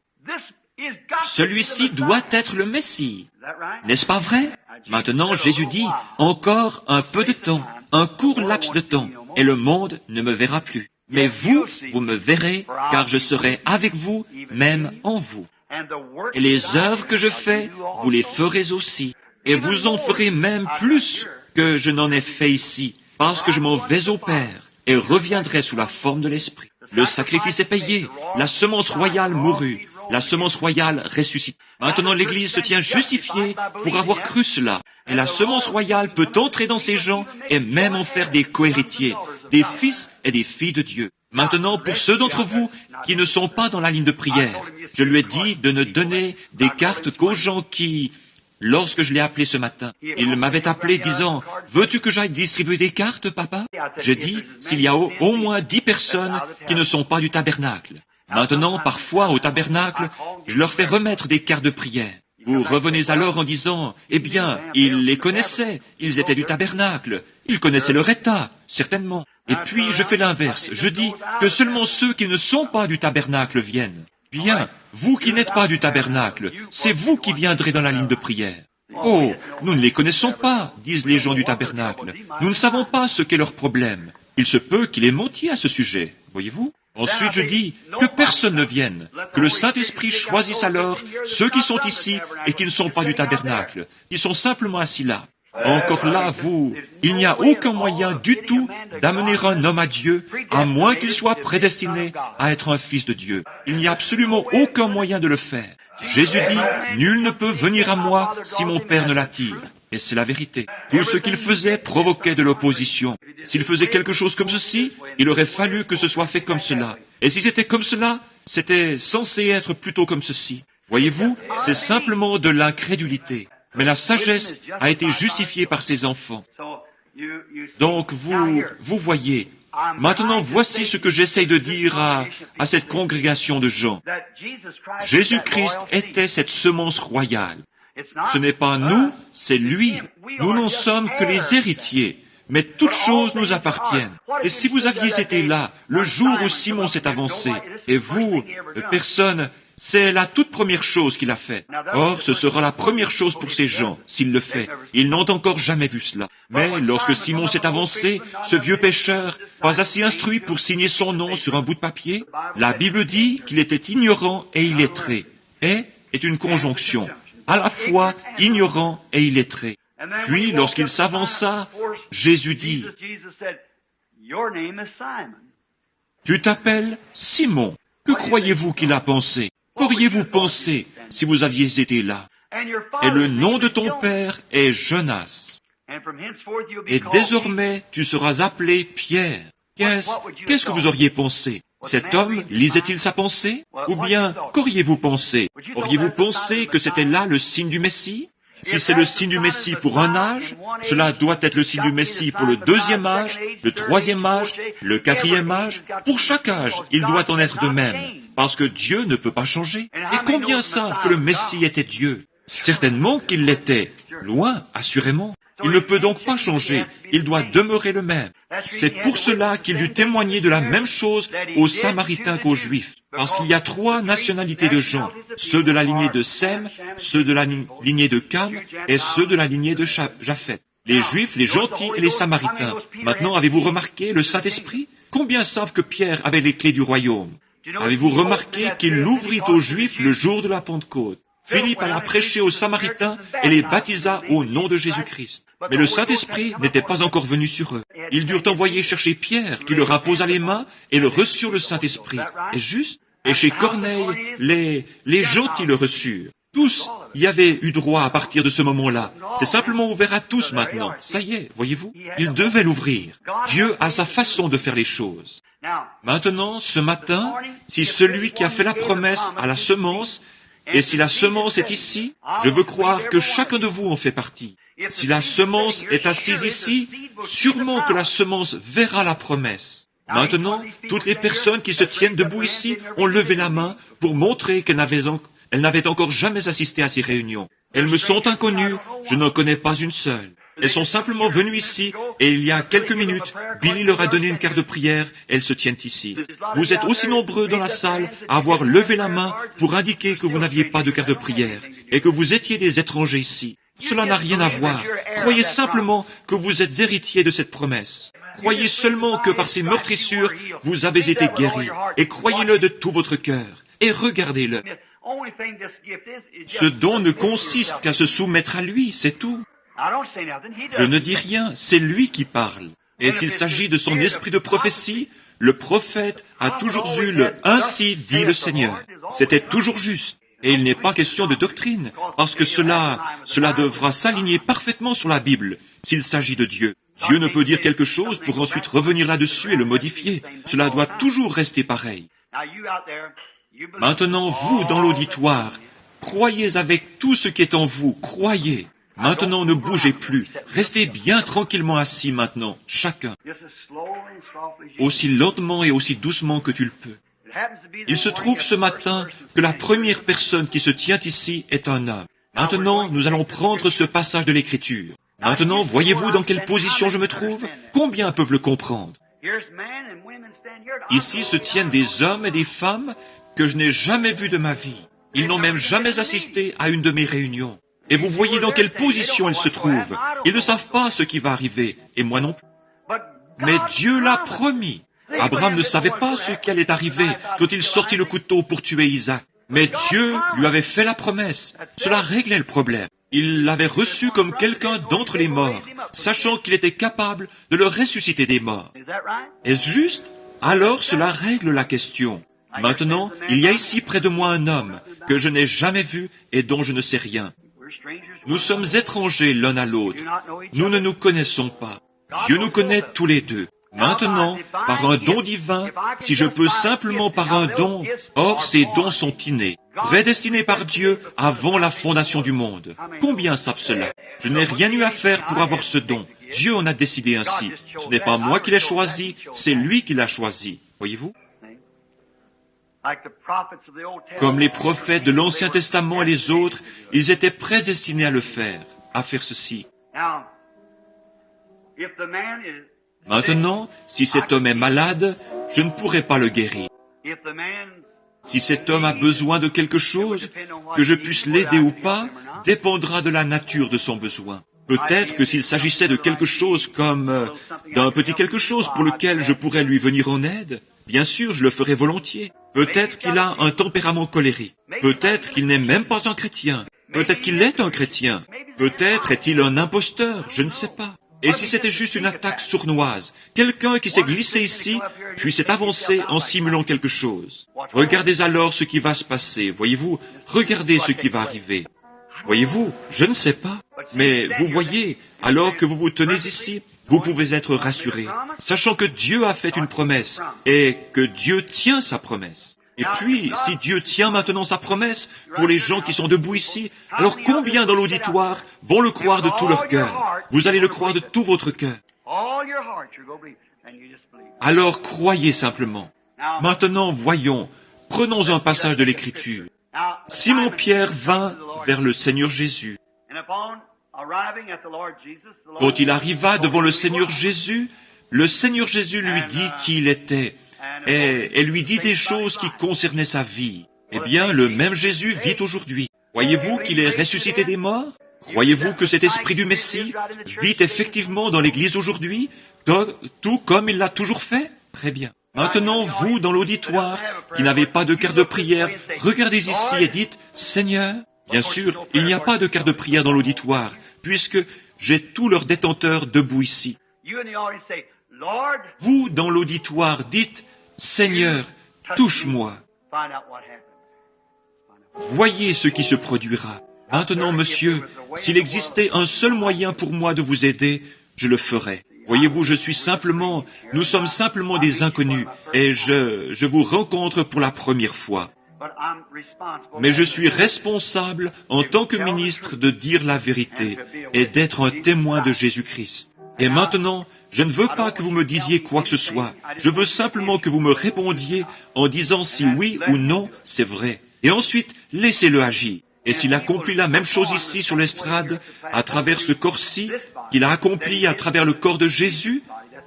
Celui-ci doit être le Messie. N'est-ce pas vrai? Maintenant, Jésus dit, encore un peu de temps, un court laps de temps, et le monde ne me verra plus. Mais vous me verrez, car je serai avec vous, même en vous. Et les œuvres que je fais, vous les ferez aussi. Et vous en ferez même plus que je n'en ai fait ici, parce que je m'en vais au Père, et reviendrai sous la forme de l'Esprit. Le sacrifice est payé, la semence royale mourut, la semence royale ressuscite. Maintenant, l'Église se tient justifiée pour avoir cru cela. Et la semence royale peut entrer dans ces gens et même en faire des cohéritiers, des fils et des filles de Dieu. Maintenant, pour ceux d'entre vous qui ne sont pas dans la ligne de prière, je lui ai dit de ne donner des cartes qu'aux gens qui... Lorsque je l'ai appelé ce matin, il m'avait appelé disant, « Veux-tu que j'aille distribuer des cartes, papa ?» J'ai dit, « S'il y a au moins 10 personnes qui ne sont pas du tabernacle. » Maintenant, parfois, au tabernacle, je leur fais remettre des cartes de prière. Vous revenez alors en disant, « Eh bien, ils les connaissaient, ils étaient du tabernacle, ils connaissaient leur état, certainement. » Et puis, je fais l'inverse, je dis que seulement ceux qui ne sont pas du tabernacle viennent. Bien, vous qui n'êtes pas du tabernacle, c'est vous qui viendrez dans la ligne de prière. Oh, nous ne les connaissons pas, disent les gens du tabernacle. Nous ne savons pas ce qu'est leur problème. Il se peut qu'il ait menti à ce sujet, voyez-vous? Ensuite, je dis que personne ne vienne, que le Saint-Esprit choisisse alors ceux qui sont ici et qui ne sont pas du tabernacle, qui sont simplement assis là. Encore là, il n'y a aucun moyen du tout d'amener un homme à Dieu, à moins qu'il soit prédestiné à être un fils de Dieu. Il n'y a absolument aucun moyen de le faire. Jésus dit, nul ne peut venir à moi si mon Père ne l'attire. Et c'est la vérité. Tout ce qu'il faisait provoquait de l'opposition. S'il faisait quelque chose comme ceci, il aurait fallu que ce soit fait comme cela. Et si c'était comme cela, c'était censé être plutôt comme ceci. Voyez-vous, c'est simplement de l'incrédulité. Mais la sagesse a été justifiée par ses enfants. Donc vous voyez, maintenant voici ce que j'essaye de dire à cette congrégation de gens. Jésus-Christ était cette semence royale. Ce n'est pas nous, c'est lui. Nous n'en sommes que les héritiers. Mais toutes choses nous appartiennent. Et si vous aviez été là, le jour où Simon s'est avancé, et vous, personne, c'est la toute première chose qu'il a faite. Or, ce sera la première chose pour ces gens, s'il le fait. Ils n'ont encore jamais vu cela. Mais lorsque Simon s'est avancé, ce vieux pécheur, pas assez instruit pour signer son nom sur un bout de papier, la Bible dit qu'il était ignorant et illettré. Et est une conjonction. À la fois ignorant et illettré. Puis, lorsqu'il s'avança, Jésus dit, « Tu t'appelles Simon. Que croyez-vous qu'il a pensé? Qu'auriez-vous pensé si vous aviez été là? Et le nom de ton père est Jonas. Et désormais, tu seras appelé Pierre. Qu'est-ce que vous auriez pensé? Cet homme lisait-il sa pensée? Ou bien, qu'auriez-vous pensé? Auriez-vous pensé que c'était là le signe du Messie? Si c'est le signe du Messie pour un âge, cela doit être le signe du Messie pour le deuxième âge, le troisième âge, le quatrième âge. Pour chaque âge, il doit en être de même, parce que Dieu ne peut pas changer. Et combien savent que le Messie était Dieu? Certainement qu'il l'était, loin, assurément. Il ne peut donc pas changer, il doit demeurer le même. C'est pour cela qu'il dut témoigner de la même chose aux Samaritains qu'aux Juifs. Parce qu'il y a trois nationalités de gens, ceux de la lignée de Sem, ceux de la lignée de Cam et ceux de la lignée de Japheth. Les Juifs, les gentils et les Samaritains. Maintenant, avez-vous remarqué le Saint-Esprit? Combien savent que Pierre avait les clés du royaume? Avez-vous remarqué qu'il l'ouvrit aux Juifs le jour de la Pentecôte? Philippe alla prêcher aux Samaritains et les baptisa au nom de Jésus-Christ. Mais le Saint-Esprit n'était pas encore venu sur eux. Ils durent envoyer chercher Pierre, qui leur imposa les mains et le reçurent le Saint-Esprit. Est-ce juste? Et chez Corneille, les gentils le reçurent. Tous y avaient eu droit à partir de ce moment-là. C'est simplement ouvert à tous maintenant. Ça y est, voyez-vous? Il devait l'ouvrir. Dieu a sa façon de faire les choses. Maintenant, ce matin, si celui qui a fait la promesse a la semence, et si la semence est ici, je veux croire que chacun de vous en fait partie. Si la semence est assise ici, sûrement que la semence verra la promesse. Maintenant, toutes les personnes qui se tiennent debout ici ont levé la main pour montrer qu'elles n'avaient encore jamais assisté à ces réunions. Elles me sont inconnues, je n'en connais pas une seule. Elles sont simplement venues ici, et il y a quelques minutes, Billy leur a donné une carte de prière, et elles se tiennent ici. Vous êtes aussi nombreux dans la salle à avoir levé la main pour indiquer que vous n'aviez pas de carte de prière, et que vous étiez des étrangers ici. Cela n'a rien à voir. Croyez simplement que vous êtes héritiers de cette promesse. Croyez seulement que par ces meurtrissures, vous avez été guéris, et croyez-le de tout votre cœur, et regardez-le. Ce don ne consiste qu'à se soumettre à lui, c'est tout. Je ne dis rien, c'est lui qui parle. Et s'il s'agit de son esprit de prophétie, le prophète a toujours eu le « ainsi dit le Seigneur ». C'était toujours juste. Et il n'est pas question de doctrine, parce que cela devra s'aligner parfaitement sur la Bible, s'il s'agit de Dieu. Dieu ne peut dire quelque chose pour ensuite revenir là-dessus et le modifier. Cela doit toujours rester pareil. Maintenant, vous, dans l'auditoire, croyez avec tout ce qui est en vous, croyez. Maintenant, ne bougez plus. Restez bien tranquillement assis maintenant, chacun. Aussi lentement et aussi doucement que tu le peux. Il se trouve ce matin que la première personne qui se tient ici est un homme. Maintenant, nous allons prendre ce passage de l'Écriture. Maintenant, voyez-vous dans quelle position je me trouve? Combien peuvent le comprendre? Ici se tiennent des hommes et des femmes que je n'ai jamais vus de ma vie. Ils n'ont même jamais assisté à une de mes réunions. Et vous voyez dans quelle position ils se trouvent. Ils ne savent pas ce qui va arriver, et moi non plus. Mais Dieu l'a promis. Abraham ne savait pas ce qui allait arriver quand il sortit le couteau pour tuer Isaac. Mais Dieu lui avait fait la promesse. Cela réglait le problème. Il l'avait reçu comme quelqu'un d'entre les morts, sachant qu'il était capable de le ressusciter des morts. Est-ce juste? Alors cela règle la question. Maintenant, il y a ici près de moi un homme que je n'ai jamais vu et dont je ne sais rien. Nous sommes étrangers l'un à l'autre. Nous ne nous connaissons pas. Dieu nous connaît tous les deux. Maintenant, par un don divin, si je peux simplement par un don, or ces dons sont innés, prédestinés par Dieu avant la fondation du monde. Combien savent cela? Je n'ai rien eu à faire pour avoir ce don. Dieu en a décidé ainsi. Ce n'est pas moi qui l'ai choisi, c'est lui qui l'a choisi. Voyez-vous? Comme les prophètes de l'Ancien Testament et les autres, ils étaient prédestinés à le faire, à faire ceci. Maintenant, si cet homme est malade, je ne pourrai pas le guérir. Si cet homme a besoin de quelque chose, que je puisse l'aider ou pas, dépendra de la nature de son besoin. Peut-être que s'il s'agissait de quelque chose comme d'un petit quelque chose pour lequel je pourrais lui venir en aide, bien sûr, je le ferai volontiers. Peut-être qu'il a un tempérament colérique. Peut-être qu'il n'est même pas un chrétien. Peut-être qu'il est un chrétien. Peut-être est-il un imposteur, je ne sais pas. Et si c'était juste une attaque sournoise, quelqu'un qui s'est glissé ici, puis s'est avancé en simulant quelque chose. Regardez alors ce qui va se passer, voyez-vous? Regardez ce qui va arriver. Voyez-vous, je ne sais pas. Mais vous voyez, alors que vous vous tenez ici, vous pouvez être rassurés, sachant que Dieu a fait une promesse et que Dieu tient sa promesse. Et puis, si Dieu tient maintenant sa promesse pour les gens qui sont debout ici, alors combien dans l'auditoire vont le croire de tout leur cœur? Vous allez le croire de tout votre cœur. Alors croyez simplement. Maintenant, voyons, prenons un passage de l'Écriture. Simon-Pierre vint vers le Seigneur Jésus. Quand il arriva devant le Seigneur Jésus lui dit qui il était. Et lui dit des choses qui concernaient sa vie. Eh bien, le même Jésus vit aujourd'hui. Croyez-vous qu'il est ressuscité des morts? Croyez-vous que cet esprit du Messie vit effectivement dans l'Église aujourd'hui, tout comme il l'a toujours fait? Très bien. Maintenant, vous, dans l'auditoire, qui n'avez pas de carte de prière, regardez ici et dites, « Seigneur », bien sûr, il n'y a pas de carte de prière dans l'auditoire, puisque j'ai tous leurs détenteurs debout ici. Vous, dans l'auditoire, dites, « Seigneur, touche-moi ». Voyez ce qui se produira. Maintenant, monsieur, s'il existait un seul moyen pour moi de vous aider, je le ferais. Voyez-vous, nous sommes simplement des inconnus, et je vous rencontre pour la première fois. Mais je suis responsable, en tant que ministre, de dire la vérité et d'être un témoin de Jésus-Christ. Et maintenant, je ne veux pas que vous me disiez quoi que ce soit. Je veux simplement que vous me répondiez en disant si oui ou non, c'est vrai. Et ensuite, laissez-le agir. Et s'il accomplit la même chose ici sur l'estrade, à travers ce corps-ci, qu'il a accompli à travers le corps de Jésus,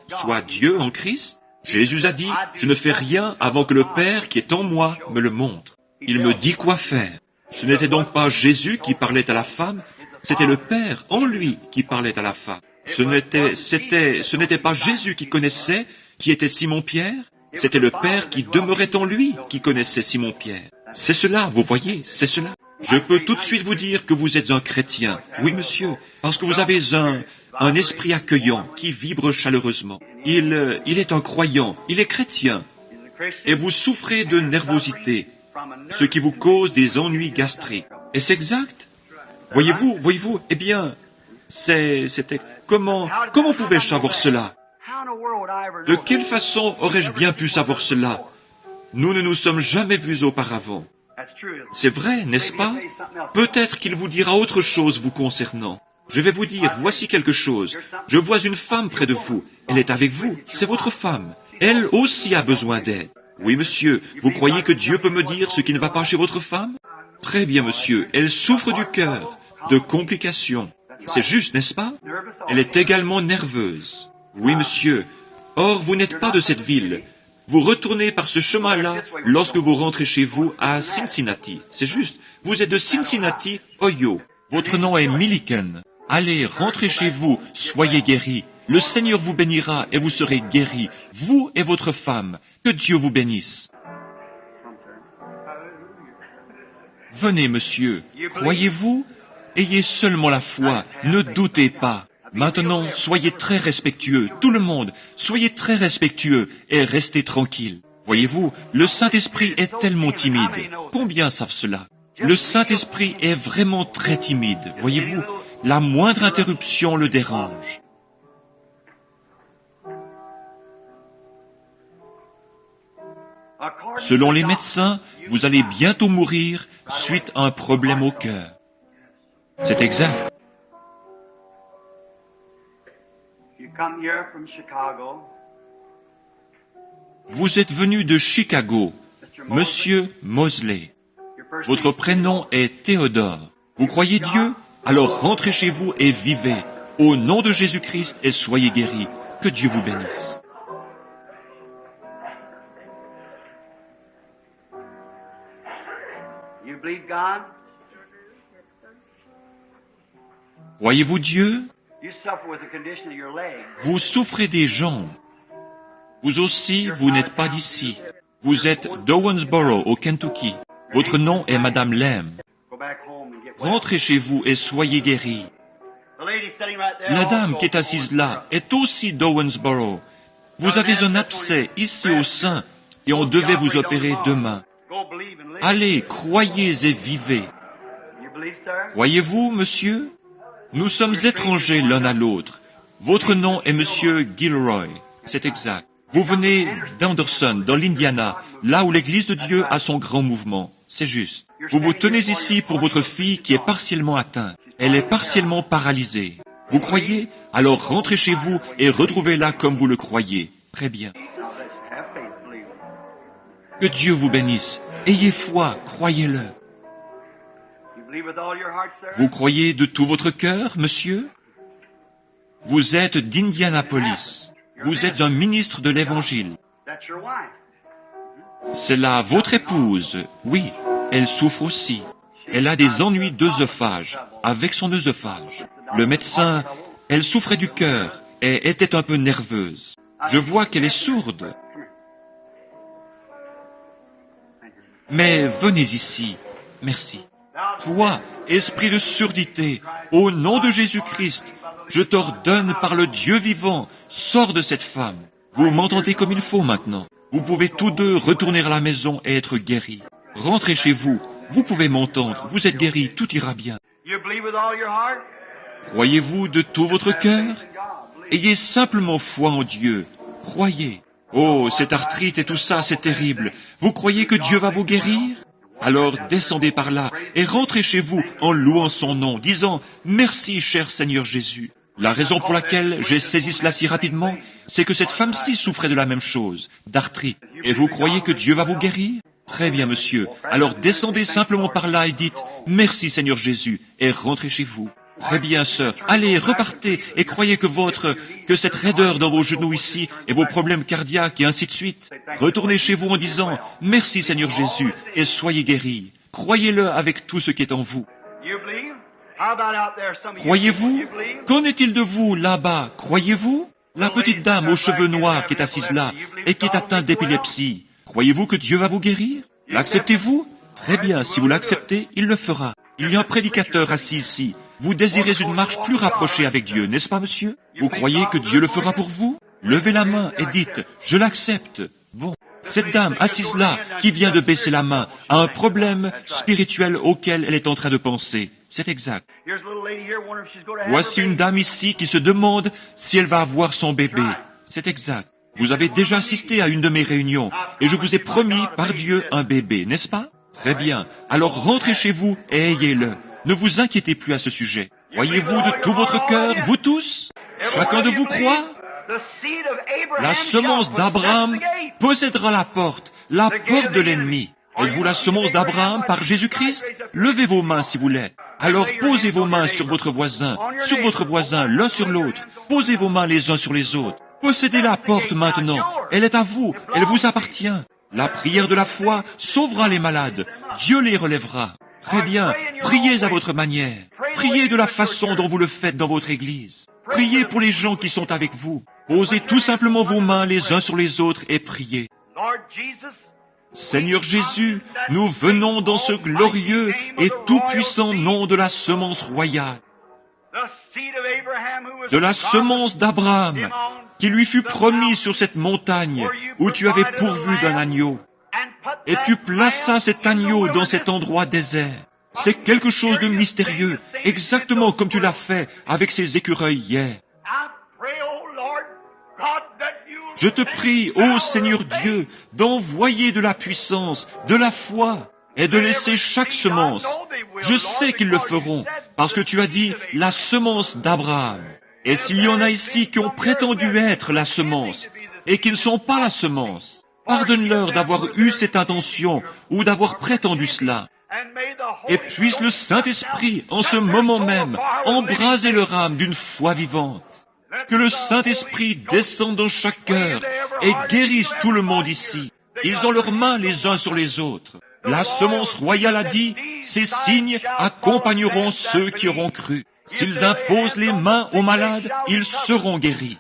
soit Dieu en Christ, Jésus a dit, « Je ne fais rien avant que le Père qui est en moi me le montre. » Il me dit quoi faire. Ce n'était donc pas Jésus qui parlait à la femme, c'était le Père en lui qui parlait à la femme. Ce n'était pas Jésus qui connaissait qui était Simon-Pierre, c'était le Père qui demeurait en lui qui connaissait Simon-Pierre. C'est cela, vous voyez, c'est cela. Je peux tout de suite vous dire que vous êtes un chrétien. Oui, monsieur, parce que vous avez un esprit accueillant qui vibre chaleureusement. Il est un croyant, il est chrétien. Et vous souffrez de nervosité, ce qui vous cause des ennuis gastriques. Et c'est exact. Voyez-vous, eh bien, c'était... Comment pouvais-je savoir cela? De quelle façon aurais-je bien pu savoir cela? Nous ne nous sommes jamais vus auparavant. C'est vrai, n'est-ce pas? Peut-être qu'il vous dira autre chose vous concernant. Je vais vous dire, voici quelque chose. Je vois une femme près de vous. Elle est avec vous. C'est votre femme. Elle aussi a besoin d'aide. Oui, monsieur. Vous croyez que Dieu peut me dire ce qui ne va pas chez votre femme? Très bien, monsieur. Elle souffre du cœur, de complications. C'est juste, n'est-ce pas? Elle est également nerveuse. Oui, monsieur. Or, vous n'êtes pas de cette ville. Vous retournez par ce chemin-là lorsque vous rentrez chez vous à Cincinnati. C'est juste. Vous êtes de Cincinnati, Ohio. Votre nom est Milliken. Allez, rentrez chez vous, soyez guéris. Le Seigneur vous bénira et vous serez guéris, vous et votre femme. Que Dieu vous bénisse. Venez, monsieur. Croyez-vous? Ayez seulement la foi. Ne doutez pas. Maintenant, soyez très respectueux. Tout le monde, soyez très respectueux et restez tranquille. Voyez-vous, le Saint-Esprit est tellement timide. Combien savent cela? Le Saint-Esprit est vraiment très timide. Voyez-vous, la moindre interruption le dérange. Selon les médecins, vous allez bientôt mourir suite à un problème au cœur. C'est exact. Vous êtes venu de Chicago, Monsieur Mosley. Votre prénom est Théodore. Vous croyez Dieu? Alors rentrez chez vous et vivez. Au nom de Jésus-Christ et soyez guéris. Que Dieu vous bénisse. Croyez-vous Dieu? Vous souffrez des jambes. Vous aussi, vous n'êtes pas d'ici. Vous êtes d'Owensboro, au Kentucky. Votre nom est Madame Lamb. Rentrez chez vous et soyez guéris. La dame qui est assise là est aussi d'Owensboro. Vous avez un abcès ici au sein et on devait vous opérer demain. Allez, croyez et vivez. Croyez-vous, monsieur? Nous sommes étrangers l'un à l'autre. Votre nom est Monsieur Gilroy. C'est exact. Vous venez d'Anderson, dans l'Indiana, là où l'Église de Dieu a son grand mouvement. C'est juste. Vous vous tenez ici pour votre fille qui est partiellement atteinte. Elle est partiellement paralysée. Vous croyez? Alors rentrez chez vous et retrouvez-la comme vous le croyez. Très bien. Que Dieu vous bénisse. Ayez foi, croyez-le. Vous croyez de tout votre cœur, monsieur? Vous êtes d'Indianapolis. Vous êtes un ministre de l'Évangile. C'est là votre épouse. Oui, elle souffre aussi. Elle a des ennuis d'œsophage, avec son œsophage. Le médecin, elle souffrait du cœur et était un peu nerveuse. Je vois qu'elle est sourde. Mais venez ici. Merci. Toi, esprit de surdité, au nom de Jésus-Christ, je t'ordonne par le Dieu vivant, sors de cette femme. Vous m'entendez comme il faut maintenant. Vous pouvez tous deux retourner à la maison et être guéris. Rentrez chez vous. Vous pouvez m'entendre. Vous êtes guéris. Tout ira bien. Croyez-vous de tout votre cœur? Ayez simplement foi en Dieu. Croyez. Oh, cette arthrite et tout ça, c'est terrible. Vous croyez que Dieu va vous guérir? Alors descendez par là et rentrez chez vous en louant son nom, disant « Merci, cher Seigneur Jésus ». La raison pour laquelle j'ai saisi cela si rapidement, c'est que cette femme-ci souffrait de la même chose, d'arthrite. Et vous croyez que Dieu va vous guérir? Très bien, monsieur. Alors descendez simplement par là et dites « Merci, Seigneur Jésus » et rentrez chez vous. Très bien, sœur. Allez, repartez et croyez que cette raideur dans vos genoux ici et vos problèmes cardiaques et ainsi de suite. Retournez chez vous en disant « Merci Seigneur Jésus » et soyez guéris. Croyez-le avec tout ce qui est en vous. Croyez-vous? Qu'en est-il de vous là-bas? Croyez-vous? La petite dame aux cheveux noirs qui est assise là et qui est atteinte d'épilepsie. Croyez-vous que Dieu va vous guérir? L'acceptez-vous? Très bien, si vous l'acceptez, il le fera. Il y a un prédicateur assis ici. Vous désirez une marche plus rapprochée avec Dieu, n'est-ce pas, monsieur? Vous croyez que Dieu le fera pour vous? Levez la main et dites « Je l'accepte ». Bon, cette dame assise là, qui vient de baisser la main, a un problème spirituel auquel elle est en train de penser. C'est exact. Voici une dame ici qui se demande si elle va avoir son bébé. C'est exact. Vous avez déjà assisté à une de mes réunions et je vous ai promis par Dieu un bébé, n'est-ce pas? Très bien. Alors rentrez chez vous et ayez-le. Ne vous inquiétez plus à ce sujet. Croyez-vous de tout votre cœur, vous tous? Chacun de vous croit? La semence d'Abraham possédera la porte de l'ennemi. Êtes-vous la semence d'Abraham par Jésus-Christ? Levez vos mains si vous l'êtes. Alors posez vos mains sur votre voisin, l'un sur l'autre. Posez vos mains les uns sur les autres. Possédez la porte maintenant. Elle est à vous, elle vous appartient. La prière de la foi sauvera les malades. Dieu les relèvera. Très bien, priez à votre manière. Priez de la façon dont vous le faites dans votre église. Priez pour les gens qui sont avec vous. Posez tout simplement vos mains les uns sur les autres et priez. Seigneur Jésus, nous venons dans ce glorieux et tout-puissant nom de la semence royale, de la semence d'Abraham, qui lui fut promis sur cette montagne où tu avais pourvu d'un agneau. Et tu plaças cet agneau dans cet endroit désert. C'est quelque chose de mystérieux, exactement comme tu l'as fait avec ces écureuils hier. Je te prie, ô Seigneur Dieu, d'envoyer de la puissance, de la foi, et de laisser chaque semence. Je sais qu'ils le feront, parce que tu as dit la semence d'Abraham. Et s'il y en a ici qui ont prétendu être la semence, et qui ne sont pas la semence, pardonne-leur d'avoir eu cette intention, ou d'avoir prétendu cela. Et puisse le Saint-Esprit, en ce moment même, embraser leur âme d'une foi vivante. Que le Saint-Esprit descende dans chaque cœur et guérisse tout le monde ici. Ils ont leurs mains les uns sur les autres. La semence royale a dit, ces signes accompagneront ceux qui auront cru. S'ils imposent les mains aux malades, ils seront guéris.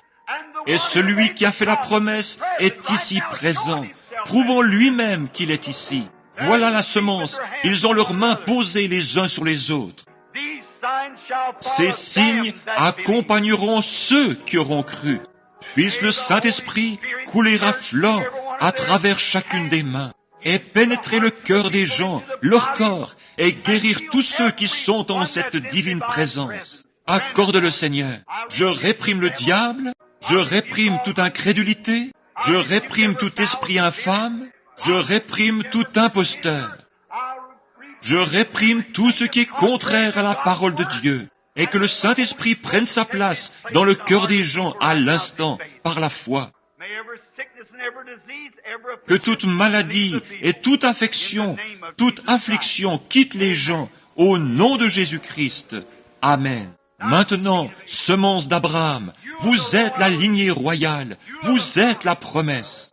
Et celui qui a fait la promesse est ici présent, prouvant lui-même qu'il est ici. Voilà la semence, ils ont leurs mains posées les uns sur les autres. Ces signes accompagneront ceux qui auront cru. Puisse le Saint-Esprit couler à flot à travers chacune des mains et pénétrer le cœur des gens, leur corps, et guérir tous ceux qui sont en cette divine présence. Accorde-le, Seigneur. Je réprime le diable, je réprime toute incrédulité, je réprime tout esprit infâme, je réprime tout imposteur. Je réprime tout ce qui est contraire à la parole de Dieu, et que le Saint-Esprit prenne sa place dans le cœur des gens à l'instant, par la foi. Que toute maladie et toute affection, toute affliction quitte les gens au nom de Jésus-Christ. Amen. Maintenant, semence d'Abraham, vous êtes la lignée royale, vous êtes la promesse.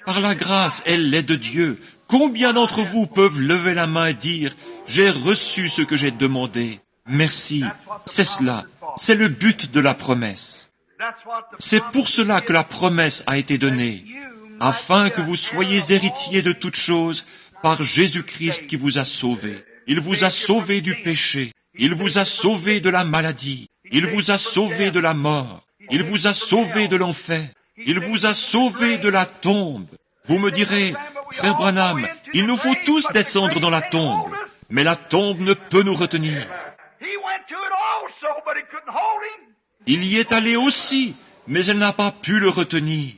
Par la grâce et l'aide de Dieu, combien d'entre vous peuvent lever la main et dire « J'ai reçu ce que j'ai demandé. Merci. » C'est cela. C'est le but de la promesse. C'est pour cela que la promesse a été donnée, afin que vous soyez héritiers de toutes choses par Jésus-Christ qui vous a sauvés. Il vous a sauvés du péché. Il vous a sauvés de la maladie. Il vous a sauvés de la mort. Il vous a sauvés de l'enfer. Il vous a sauvés de la tombe. Vous me direz, frère Branham, il nous faut tous descendre dans la tombe, mais la tombe ne peut nous retenir. Il y est allé aussi, mais elle n'a pas pu le retenir.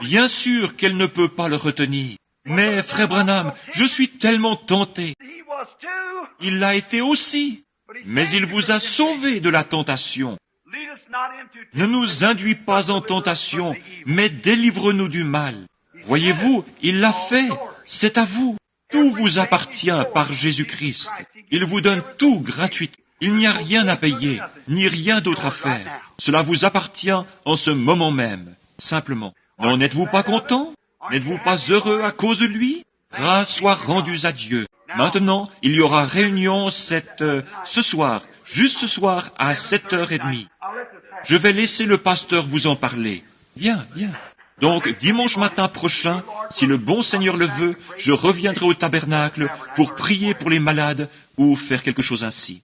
Bien sûr qu'elle ne peut pas le retenir. Mais, frère Branham, je suis tellement tenté. Il l'a été aussi, mais il vous a sauvé de la tentation. Ne nous induis pas en tentation, mais délivre-nous du mal. Voyez-vous, il l'a fait, c'est à vous. Tout vous appartient par Jésus-Christ. Il vous donne tout gratuitement. Il n'y a rien à payer, ni rien d'autre à faire. Cela vous appartient en ce moment même, simplement. N'en êtes-vous pas content? N'êtes-vous pas heureux à cause de lui? Grâce soit rendue à Dieu. Maintenant, il y aura réunion ce soir, juste ce soir à 7h30. Je vais laisser le pasteur vous en parler. Viens. Donc, dimanche matin prochain, si le bon Seigneur le veut, je reviendrai au tabernacle pour prier pour les malades ou faire quelque chose ainsi.